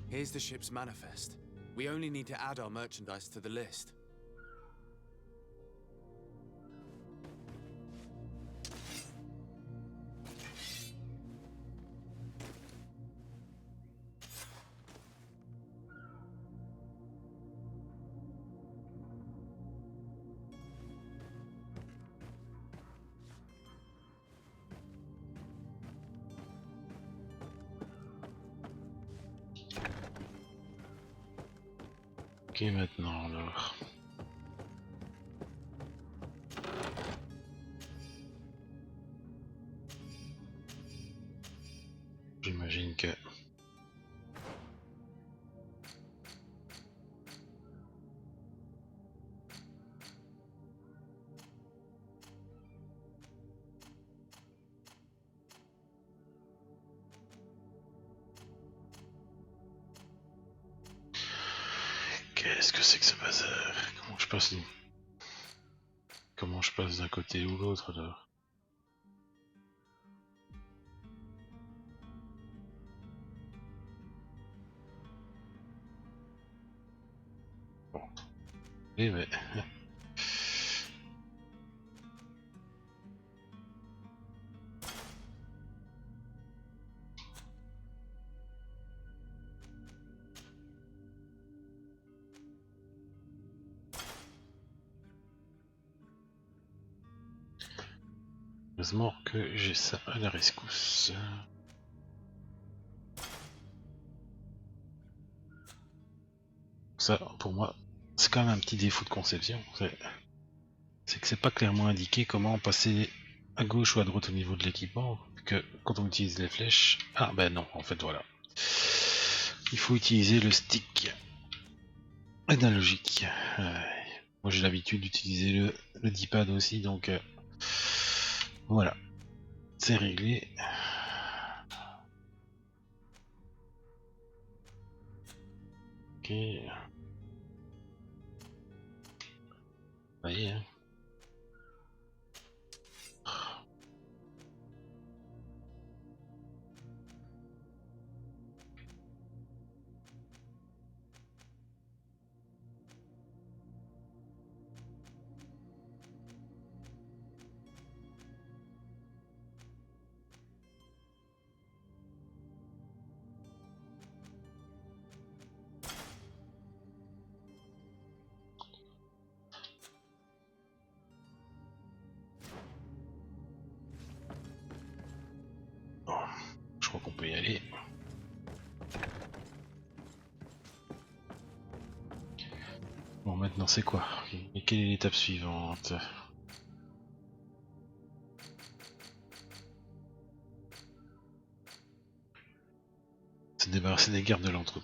[SPEAKER 3] Here's the ship's manifest. We only need to add our merchandise to the list.
[SPEAKER 1] Ok, maintenant alors. J'imagine que... Qu'est-ce que c'est que ce bazar? Comment je passe d'un côté ou l'autre alors? Bon. Eh mais... Heureusement que j'ai ça à la rescousse. Ça, pour moi, c'est quand même un petit défaut de conception. C'est que c'est pas clairement indiqué comment passer à gauche ou à droite au niveau de l'équipement. Que quand on utilise les flèches... Ah ben non, en fait voilà. Il faut utiliser le stick analogique. Moi j'ai l'habitude d'utiliser le D-pad aussi, donc voilà. C'est réglé. Ok. Ça y est, hein. Bon, je crois qu'on peut y aller. Bon, maintenant c'est quoi? Et quelle est l'étape suivante? Se débarrasser des gardes de l'entrepôt.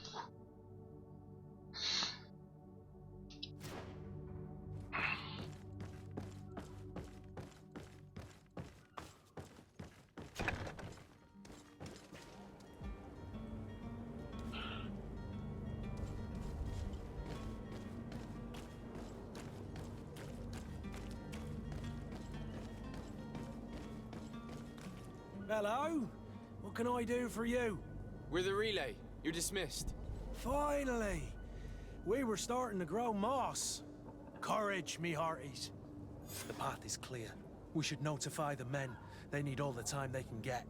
[SPEAKER 5] Hello? What can I do for you?
[SPEAKER 3] We're the relay. You're dismissed.
[SPEAKER 5] Finally! We were starting to grow moss. Courage, me hearties. The path is clear. We should notify the men. They need all the time they can get.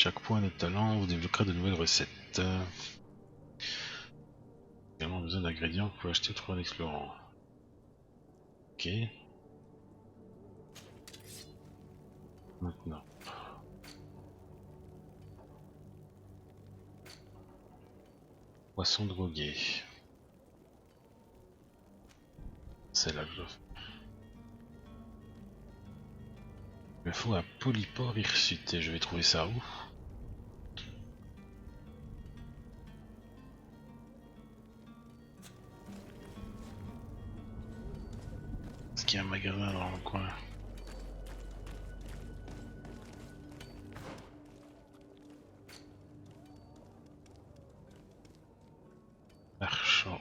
[SPEAKER 1] chaque point de talent vous débloquera de nouvelles recettes. Également besoin d'ingrédients que vous pouvez acheter au en explorant. Ok. Maintenant. Poisson drogué. C'est là que je dois faire. Il me faut un polypore hirsute et je vais trouver ça où? Est-ce qu'il y a un magasin dans le coin? Marchand.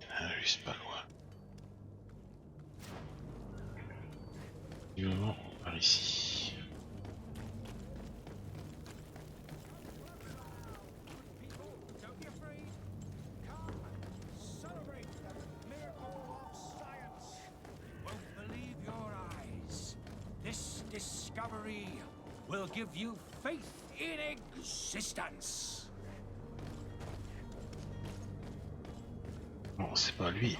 [SPEAKER 1] Il y en a un juste pas loin. Du moment, on part ici.
[SPEAKER 2] Don't be afraid. Come, celebrate the miracle of science. You won't believe your eyes. This discovery will give you faith in existence.
[SPEAKER 1] Bon, c'est pas lui.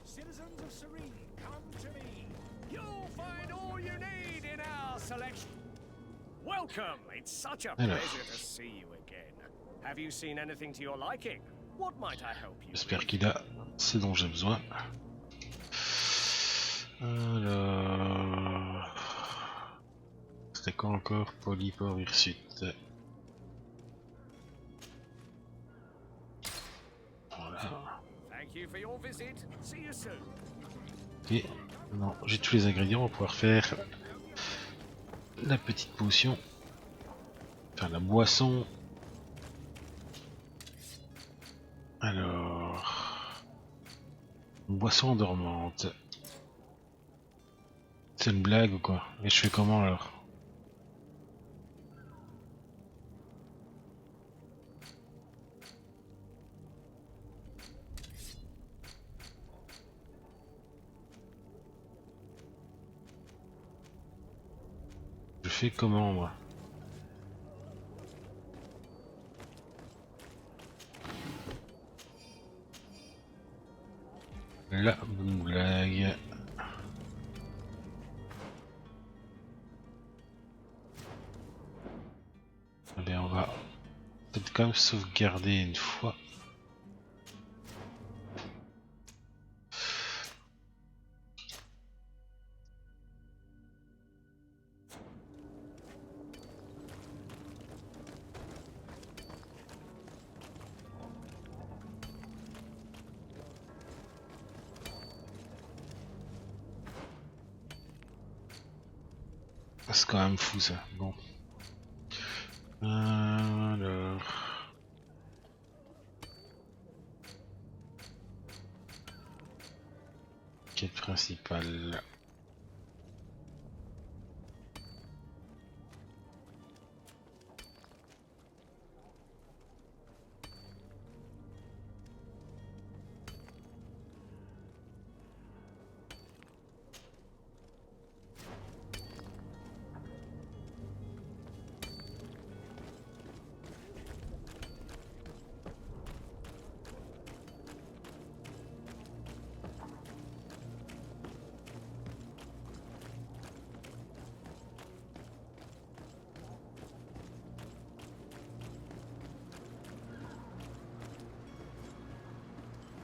[SPEAKER 2] Citizens of Serene, come to me.
[SPEAKER 12] You'll find all you need in our selection. Welcome. It's such a
[SPEAKER 1] Alors.
[SPEAKER 12] pleasure to see you again. Have you seen anything to your liking? What might I help you
[SPEAKER 1] J'espère
[SPEAKER 12] with?
[SPEAKER 1] qu'il a ce dont j'ai besoin. Alors... C'était quoi encore? Polypore hirsute. Voilà.
[SPEAKER 12] Thank you for your visit. See you soon.
[SPEAKER 1] Ok. Non, j'ai tous les ingrédients pour pouvoir faire la petite potion. Enfin, la boisson. Alors... Une boisson endormante. C'est une blague ou quoi? Et je fais comment alors? Je fais comment moi? La bonne blague. Allez, on va peut-être quand même sauvegarder une fois. C'est quand même fou ça. Bon. Alors... Quête principale.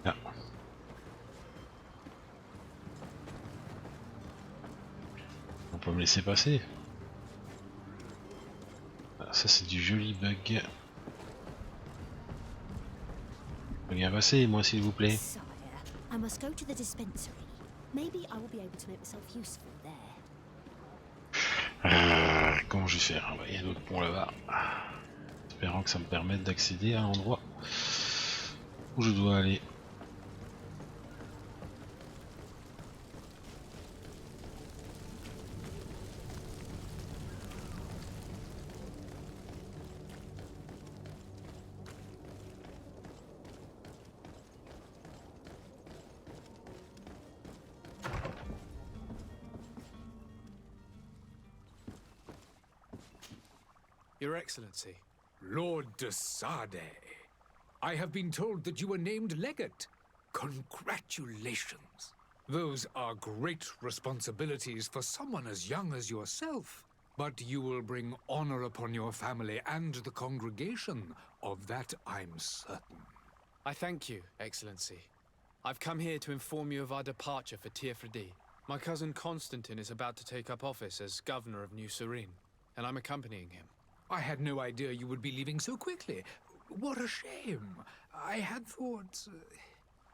[SPEAKER 1] Là. On peut me laisser passer. Ah, ça c'est du joli bug. Bien passer moi s'il vous plaît.
[SPEAKER 13] Sire, I must go to the dispensary. Maybe I will be able to make myself useful there.
[SPEAKER 1] Comment je vais faire? Il y a d'autres ponts là-bas. Espérant que ça me permette d'accéder à l'endroit où je dois aller.
[SPEAKER 3] Your Excellency.
[SPEAKER 14] Lord de Sade, I have been told that you were named legate. Congratulations. Those are great responsibilities for someone as young as yourself. But you will bring honor upon your family and the congregation. Of that I'm certain.
[SPEAKER 3] I thank you, Excellency. I've come here to inform you of our departure for Tirfredi. My cousin Constantine is about to take up office as governor of New Serene, and I'm accompanying him.
[SPEAKER 14] I had no idea you would be leaving so quickly. What a shame. I had thought...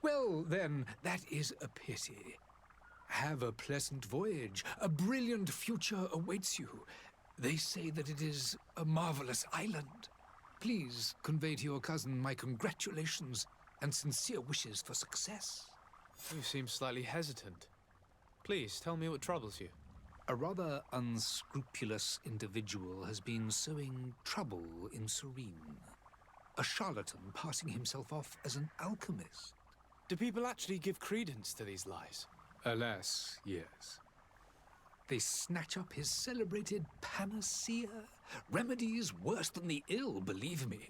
[SPEAKER 14] Well, then, that is a pity. Have a pleasant voyage. A brilliant future awaits you. They say that it is a marvelous island. Please convey to your cousin my congratulations and sincere wishes for success.
[SPEAKER 3] You seem slightly hesitant. Please, tell me what troubles you.
[SPEAKER 14] A rather unscrupulous individual has been sowing trouble in Serene. A charlatan passing himself off as an alchemist.
[SPEAKER 3] Do people actually give credence to these lies?
[SPEAKER 14] Alas, yes. They snatch up his celebrated panacea. Remedies worse than the ill, believe me.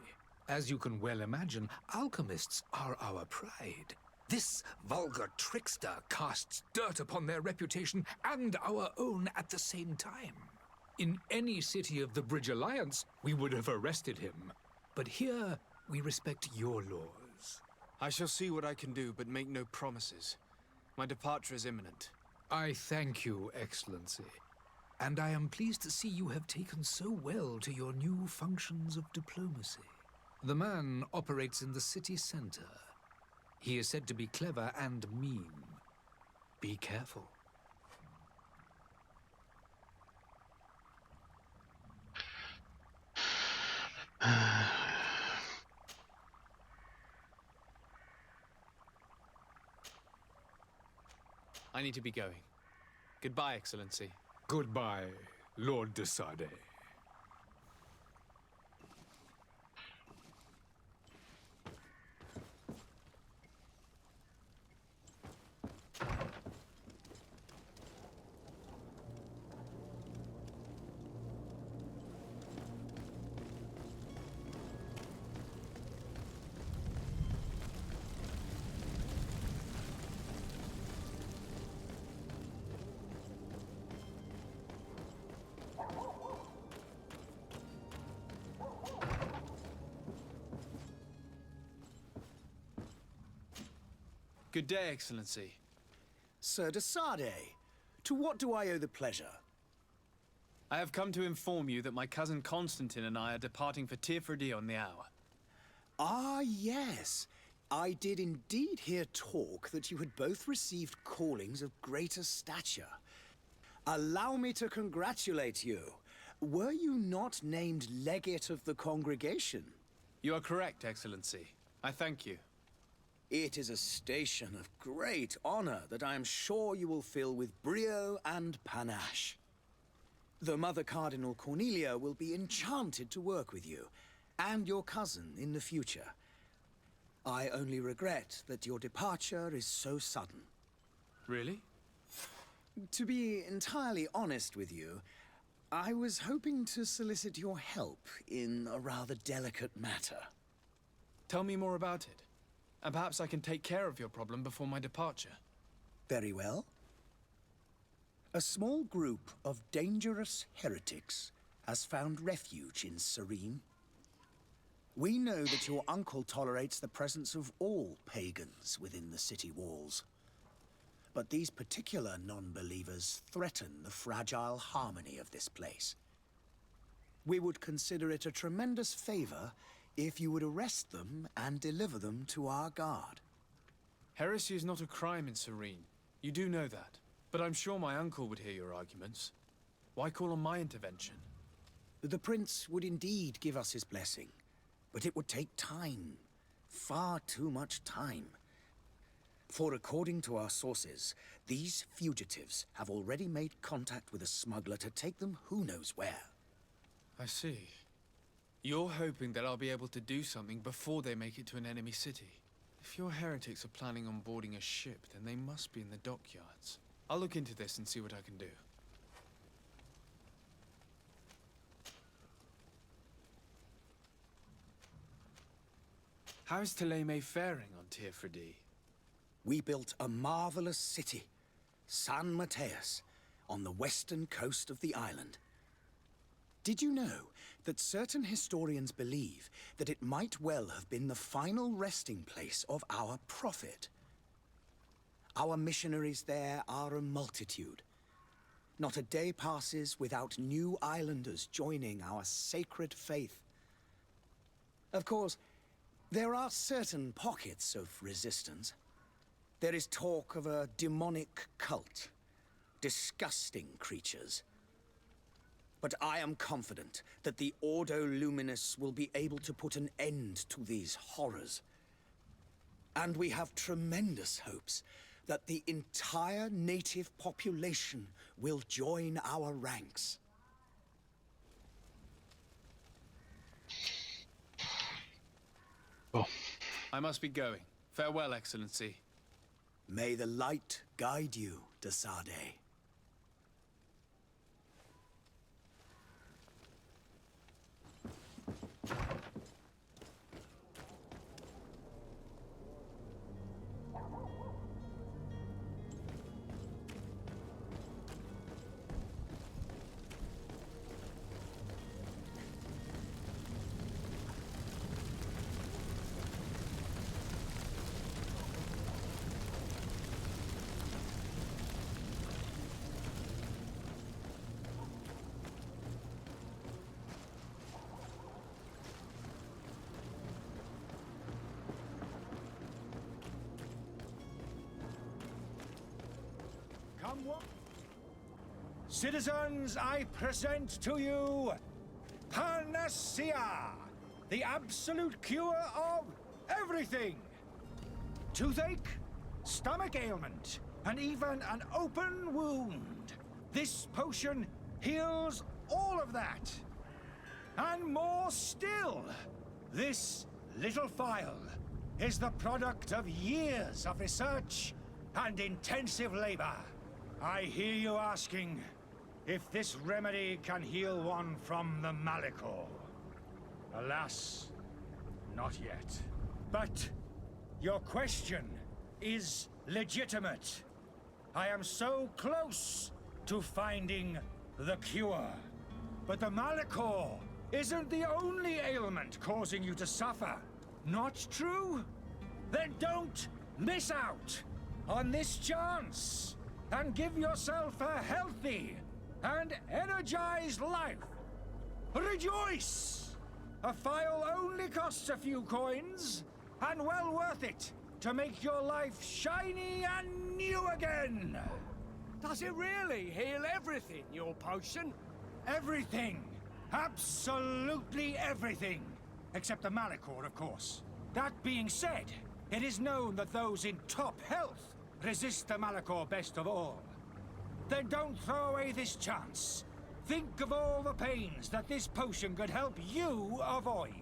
[SPEAKER 14] As you can well imagine, alchemists are our pride. This vulgar trickster casts dirt upon their reputation and our own at the same time. In any city of the Bridge Alliance, we would have arrested him. But here, we respect your laws.
[SPEAKER 3] I shall see what I can do, but make no promises. My departure is imminent.
[SPEAKER 14] I thank you, Excellency. And I am pleased to see you have taken so well to your new functions of diplomacy. The man operates in the city center. He is said to be clever and mean. Be careful.
[SPEAKER 3] I need to be going. Goodbye, Excellency.
[SPEAKER 14] Goodbye, Lord de Sade.
[SPEAKER 3] Good day, Excellency.
[SPEAKER 12] Sir de Sade, to what do I owe the pleasure?
[SPEAKER 3] I have come to inform you that my cousin Constantine and I are departing for Tirfredi on the hour.
[SPEAKER 12] Ah, yes. I did indeed hear talk that you had both received callings of greater stature. Allow me to congratulate you. Were you not named legate of the congregation?
[SPEAKER 3] You are correct, Excellency. I thank you.
[SPEAKER 12] It is a station of great honor that I am sure you will fill with brio and panache. The Mother Cardinal Cornelia will be enchanted to work with you, and your cousin in the future. I only regret that your departure is so sudden.
[SPEAKER 3] Really?
[SPEAKER 12] To be entirely honest with you, I was hoping to solicit your help in a rather delicate matter.
[SPEAKER 3] Tell me more about it. And perhaps I can take care of your problem before my departure.
[SPEAKER 12] Very well. A small group of dangerous heretics has found refuge in Serene. We know that your uncle tolerates the presence of all pagans within the city walls. But these particular non-believers threaten the fragile harmony of this place. We would consider it a tremendous favor if you would arrest them and deliver them to our guard.
[SPEAKER 3] Heresy is not a crime in Serene. You do know that. But I'm sure my uncle would hear your arguments. Why call on my intervention?
[SPEAKER 12] The prince would indeed give us his blessing, but it would take time. Far too much time. For according to our sources, these fugitives have already made contact with a smuggler to take them who knows where.
[SPEAKER 3] I see. You're hoping that I'll be able to do something before they make it to an enemy city. If your heretics are planning on boarding a ship, then they must be in the dockyards. I'll look into this and see what I can do. How's Thélème faring on Tirfredi?
[SPEAKER 12] We built a marvelous city, San Mateus, on the western coast of the island. Did you know that certain historians believe that it might well have been the final resting place of our prophet? Our missionaries there are a multitude. Not a day passes without new islanders joining our sacred faith. Of course, there are certain pockets of resistance. There is talk of a demonic cult, disgusting creatures. But I am confident that the Ordo Luminous will be able to put an end to these horrors. And we have tremendous hopes that the entire native population will join our ranks.
[SPEAKER 1] Bon.
[SPEAKER 11] I must be going. Farewell, Excellency.
[SPEAKER 12] May the light guide you, de Sade.
[SPEAKER 2] Come what? Citizens, I present to you Panacea, the absolute cure of everything. Toothache, stomach ailment, and even an open wound. This potion heals all of that. And more still, this little phial is the product of years of research and intensive labor. I hear you asking if this remedy can heal one from the Malachor. Alas, not yet. But your question is legitimate. I am so close to finding the cure. But the Malachor isn't the only ailment causing you to suffer. Not true? Then don't miss out on this chance and give yourself a healthy and energized life. Rejoice! A phial only costs a few coins, and well worth it to make your life shiny and new again.
[SPEAKER 8] Does it really heal everything, your potion?
[SPEAKER 2] Everything. Absolutely everything. Except the Malachor, of course. That being said, it is known that those in top health resist the Malachor best of all. Then don't throw away this chance. Think of all the pains that this potion could help you avoid.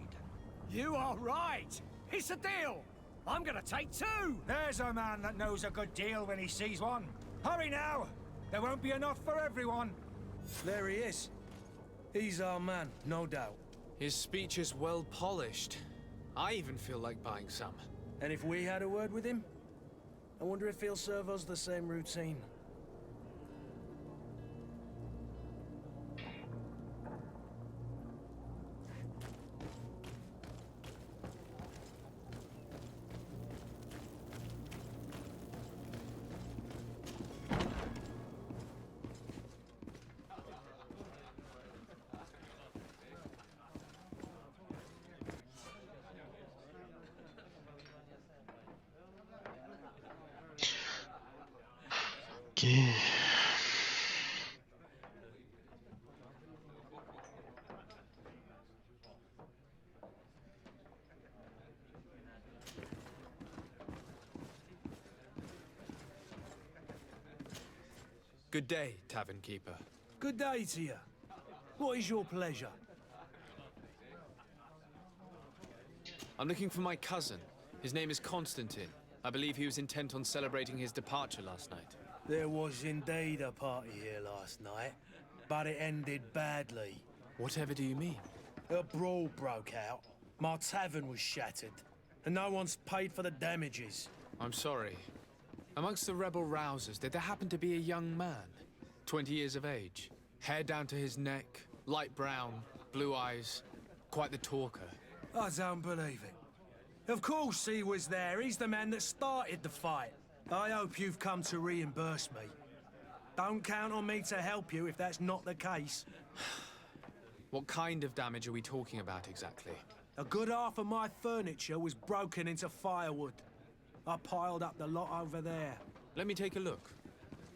[SPEAKER 8] You are right. It's a deal. I'm gonna take two.
[SPEAKER 2] There's a man that knows a good deal when he sees one. Hurry now. There won't be enough for everyone.
[SPEAKER 5] There he is. He's our man, no doubt.
[SPEAKER 3] His speech is well polished. I even feel like buying some.
[SPEAKER 5] And if we had a word with him? I wonder if he'll serve us the same routine.
[SPEAKER 1] Ok.
[SPEAKER 3] Good day, tavern keeper.
[SPEAKER 5] Good day to you. What is your pleasure?
[SPEAKER 3] I'm looking for my cousin. His name is Constantine. I believe he was intent on celebrating his departure last night.
[SPEAKER 5] There was indeed a party here last night, but it ended badly.
[SPEAKER 3] Whatever do you mean?
[SPEAKER 5] A brawl broke out. My tavern was shattered. and no one's paid for the damages.
[SPEAKER 11] I'm sorry. Amongst the rebel rousers, did there happen to be a young man? 20 years of age. Hair down to his neck, light brown, blue eyes. Quite the talker.
[SPEAKER 5] I don't believe it. Of course he was there. He's the man that started the fight. I hope you've come to reimburse me. Don't count on me to help you if that's not the case.
[SPEAKER 11] What kind of damage are we talking about exactly?
[SPEAKER 5] A good half of my furniture was broken into firewood. I piled up the lot over there.
[SPEAKER 11] Let me take a look.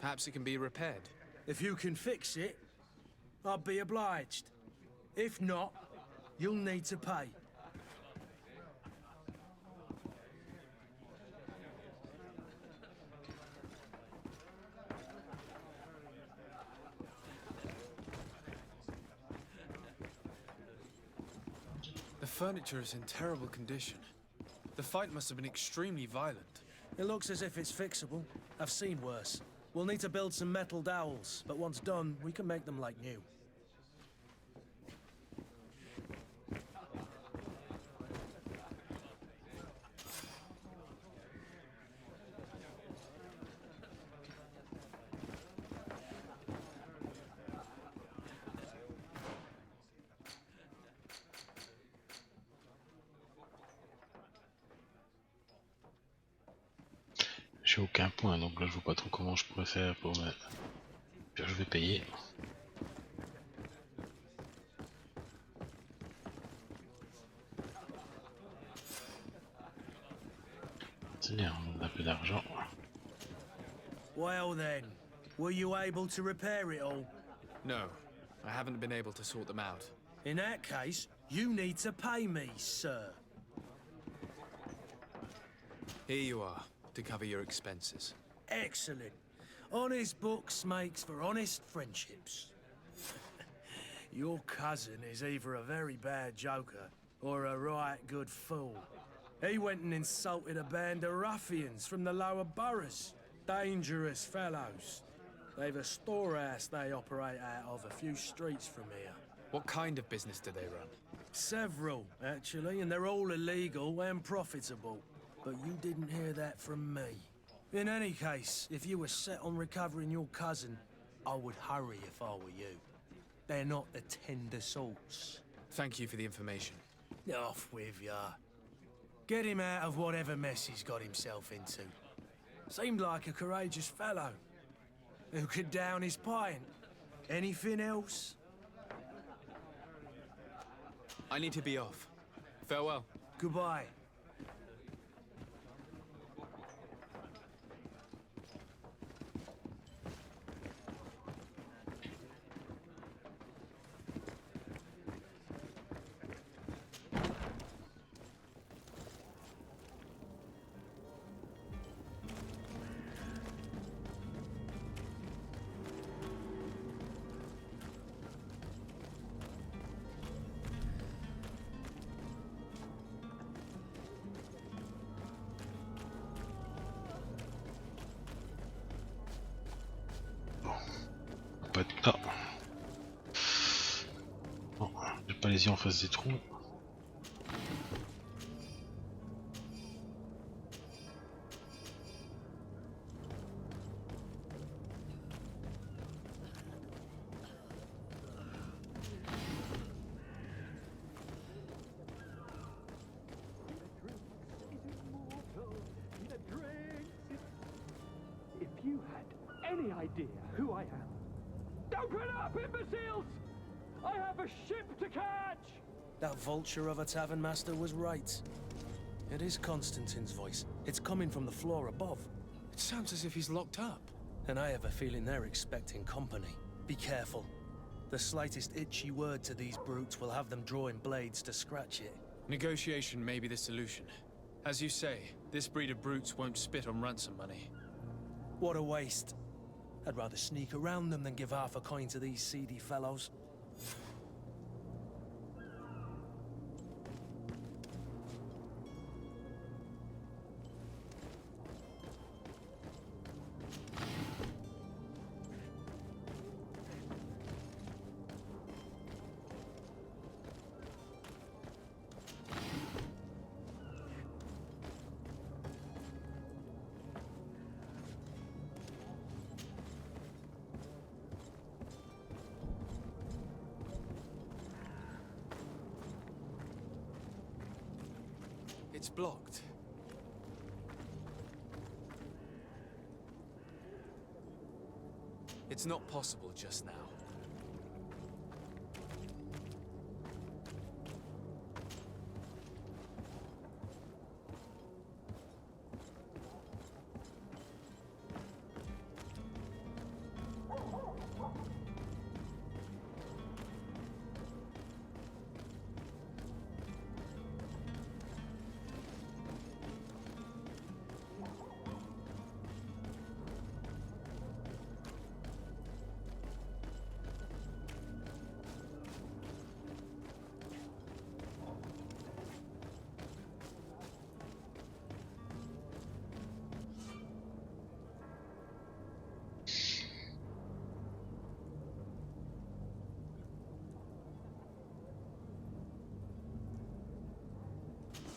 [SPEAKER 11] Perhaps it can be repaired.
[SPEAKER 5] If you can fix it, I'll be obliged. If not, you'll need to pay.
[SPEAKER 11] The furniture is in terrible condition. The fight must have been extremely violent.
[SPEAKER 5] It looks as if it's fixable. I've seen worse. We'll need to build some metal dowels, but once done, we can make them like new.
[SPEAKER 1] J'ai aucun point, donc là je vois pas trop comment je pourrais faire pour me... Puis je vais payer. C'est bien, on a un peu d'argent.
[SPEAKER 5] Well then, were you able to repair it all?
[SPEAKER 11] No, I haven't been able to sort them out.
[SPEAKER 5] In that case, you need to pay me, sir.
[SPEAKER 11] Here you are, to cover your expenses.
[SPEAKER 5] Excellent. Honest books makes for honest friendships. Your cousin is either a very bad joker or a right good fool. He went and insulted a band of ruffians from the lower boroughs. Dangerous fellows. They've a storehouse they operate out of a few streets from here.
[SPEAKER 11] What kind of business do they run?
[SPEAKER 5] Several, actually, and they're all illegal and profitable. But you didn't hear that from me. In any case, if you were set on recovering your cousin, I would hurry if I were you. They're not the tender sorts.
[SPEAKER 11] Thank you for the information.
[SPEAKER 5] Off with ya. Get him out of whatever mess he's got himself into. Seemed like a courageous fellow. Who could down his pint. Anything else?
[SPEAKER 11] I need to be off. Farewell.
[SPEAKER 5] Goodbye.
[SPEAKER 1] Pas de... Ah. Bon, j'ai pas les yeux en face des trous.
[SPEAKER 8] If you had any idea who I am. Open up, imbeciles! I have a ship to catch!
[SPEAKER 5] That vulture of a tavern master was right. It is Constantine's voice. It's coming from the floor above.
[SPEAKER 11] It sounds as if he's locked up.
[SPEAKER 5] And I have a feeling they're expecting company. Be careful. The slightest itchy word to these brutes will have them drawing blades to scratch it.
[SPEAKER 11] Negotiation may be the solution. As you say, this breed of brutes won't spit on ransom money.
[SPEAKER 5] What a waste. I'd rather sneak around them than give half a coin to these seedy fellows.
[SPEAKER 3] It's blocked. It's not possible just now.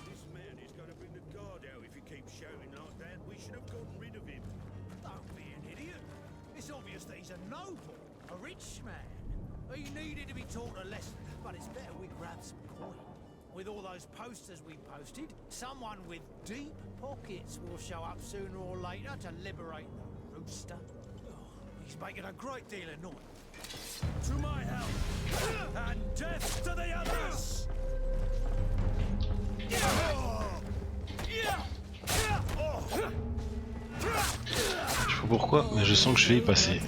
[SPEAKER 8] This man is gonna bring the guard out if he keeps shouting like that. We should have gotten rid of him.
[SPEAKER 2] Don't be an idiot. It's obvious that he's a noble, a rich man. He needed to be taught a lesson, but it's better we grab some coin. With all those posters we posted, someone with deep pockets will show up sooner or later to liberate the rooster. Oh, he's making a great deal of noise. To my help, and death to the others!
[SPEAKER 1] Je sais pas pourquoi, mais je sens que je vais y passer.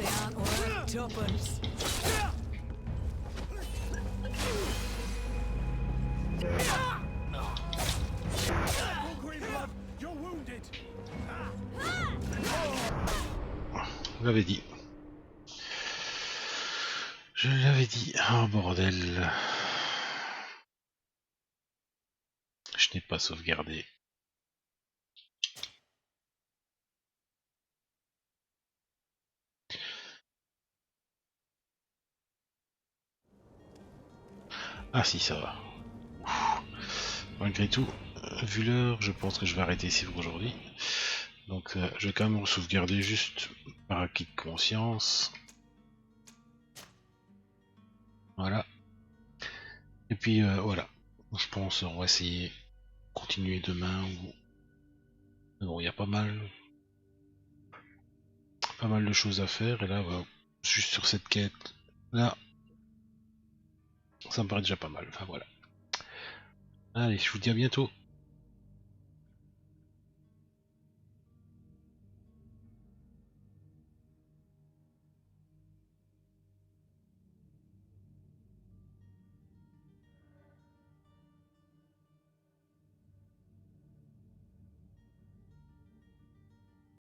[SPEAKER 1] Je l'avais dit. Je l'avais dit. Oh bordel. Je n'ai pas sauvegardé. Ah si, ça va. Malgré tout, vu l'heure, je pense que je vais arrêter ici pour aujourd'hui. Donc je vais quand même sauvegarder juste par acquis de conscience. Voilà. Et puis voilà. Je pense on va essayer de continuer demain. Bon, il y a pas mal de choses à faire. Et là, juste sur cette quête, là, ça me paraît déjà pas mal. Enfin voilà. Allez, je vous dis à bientôt.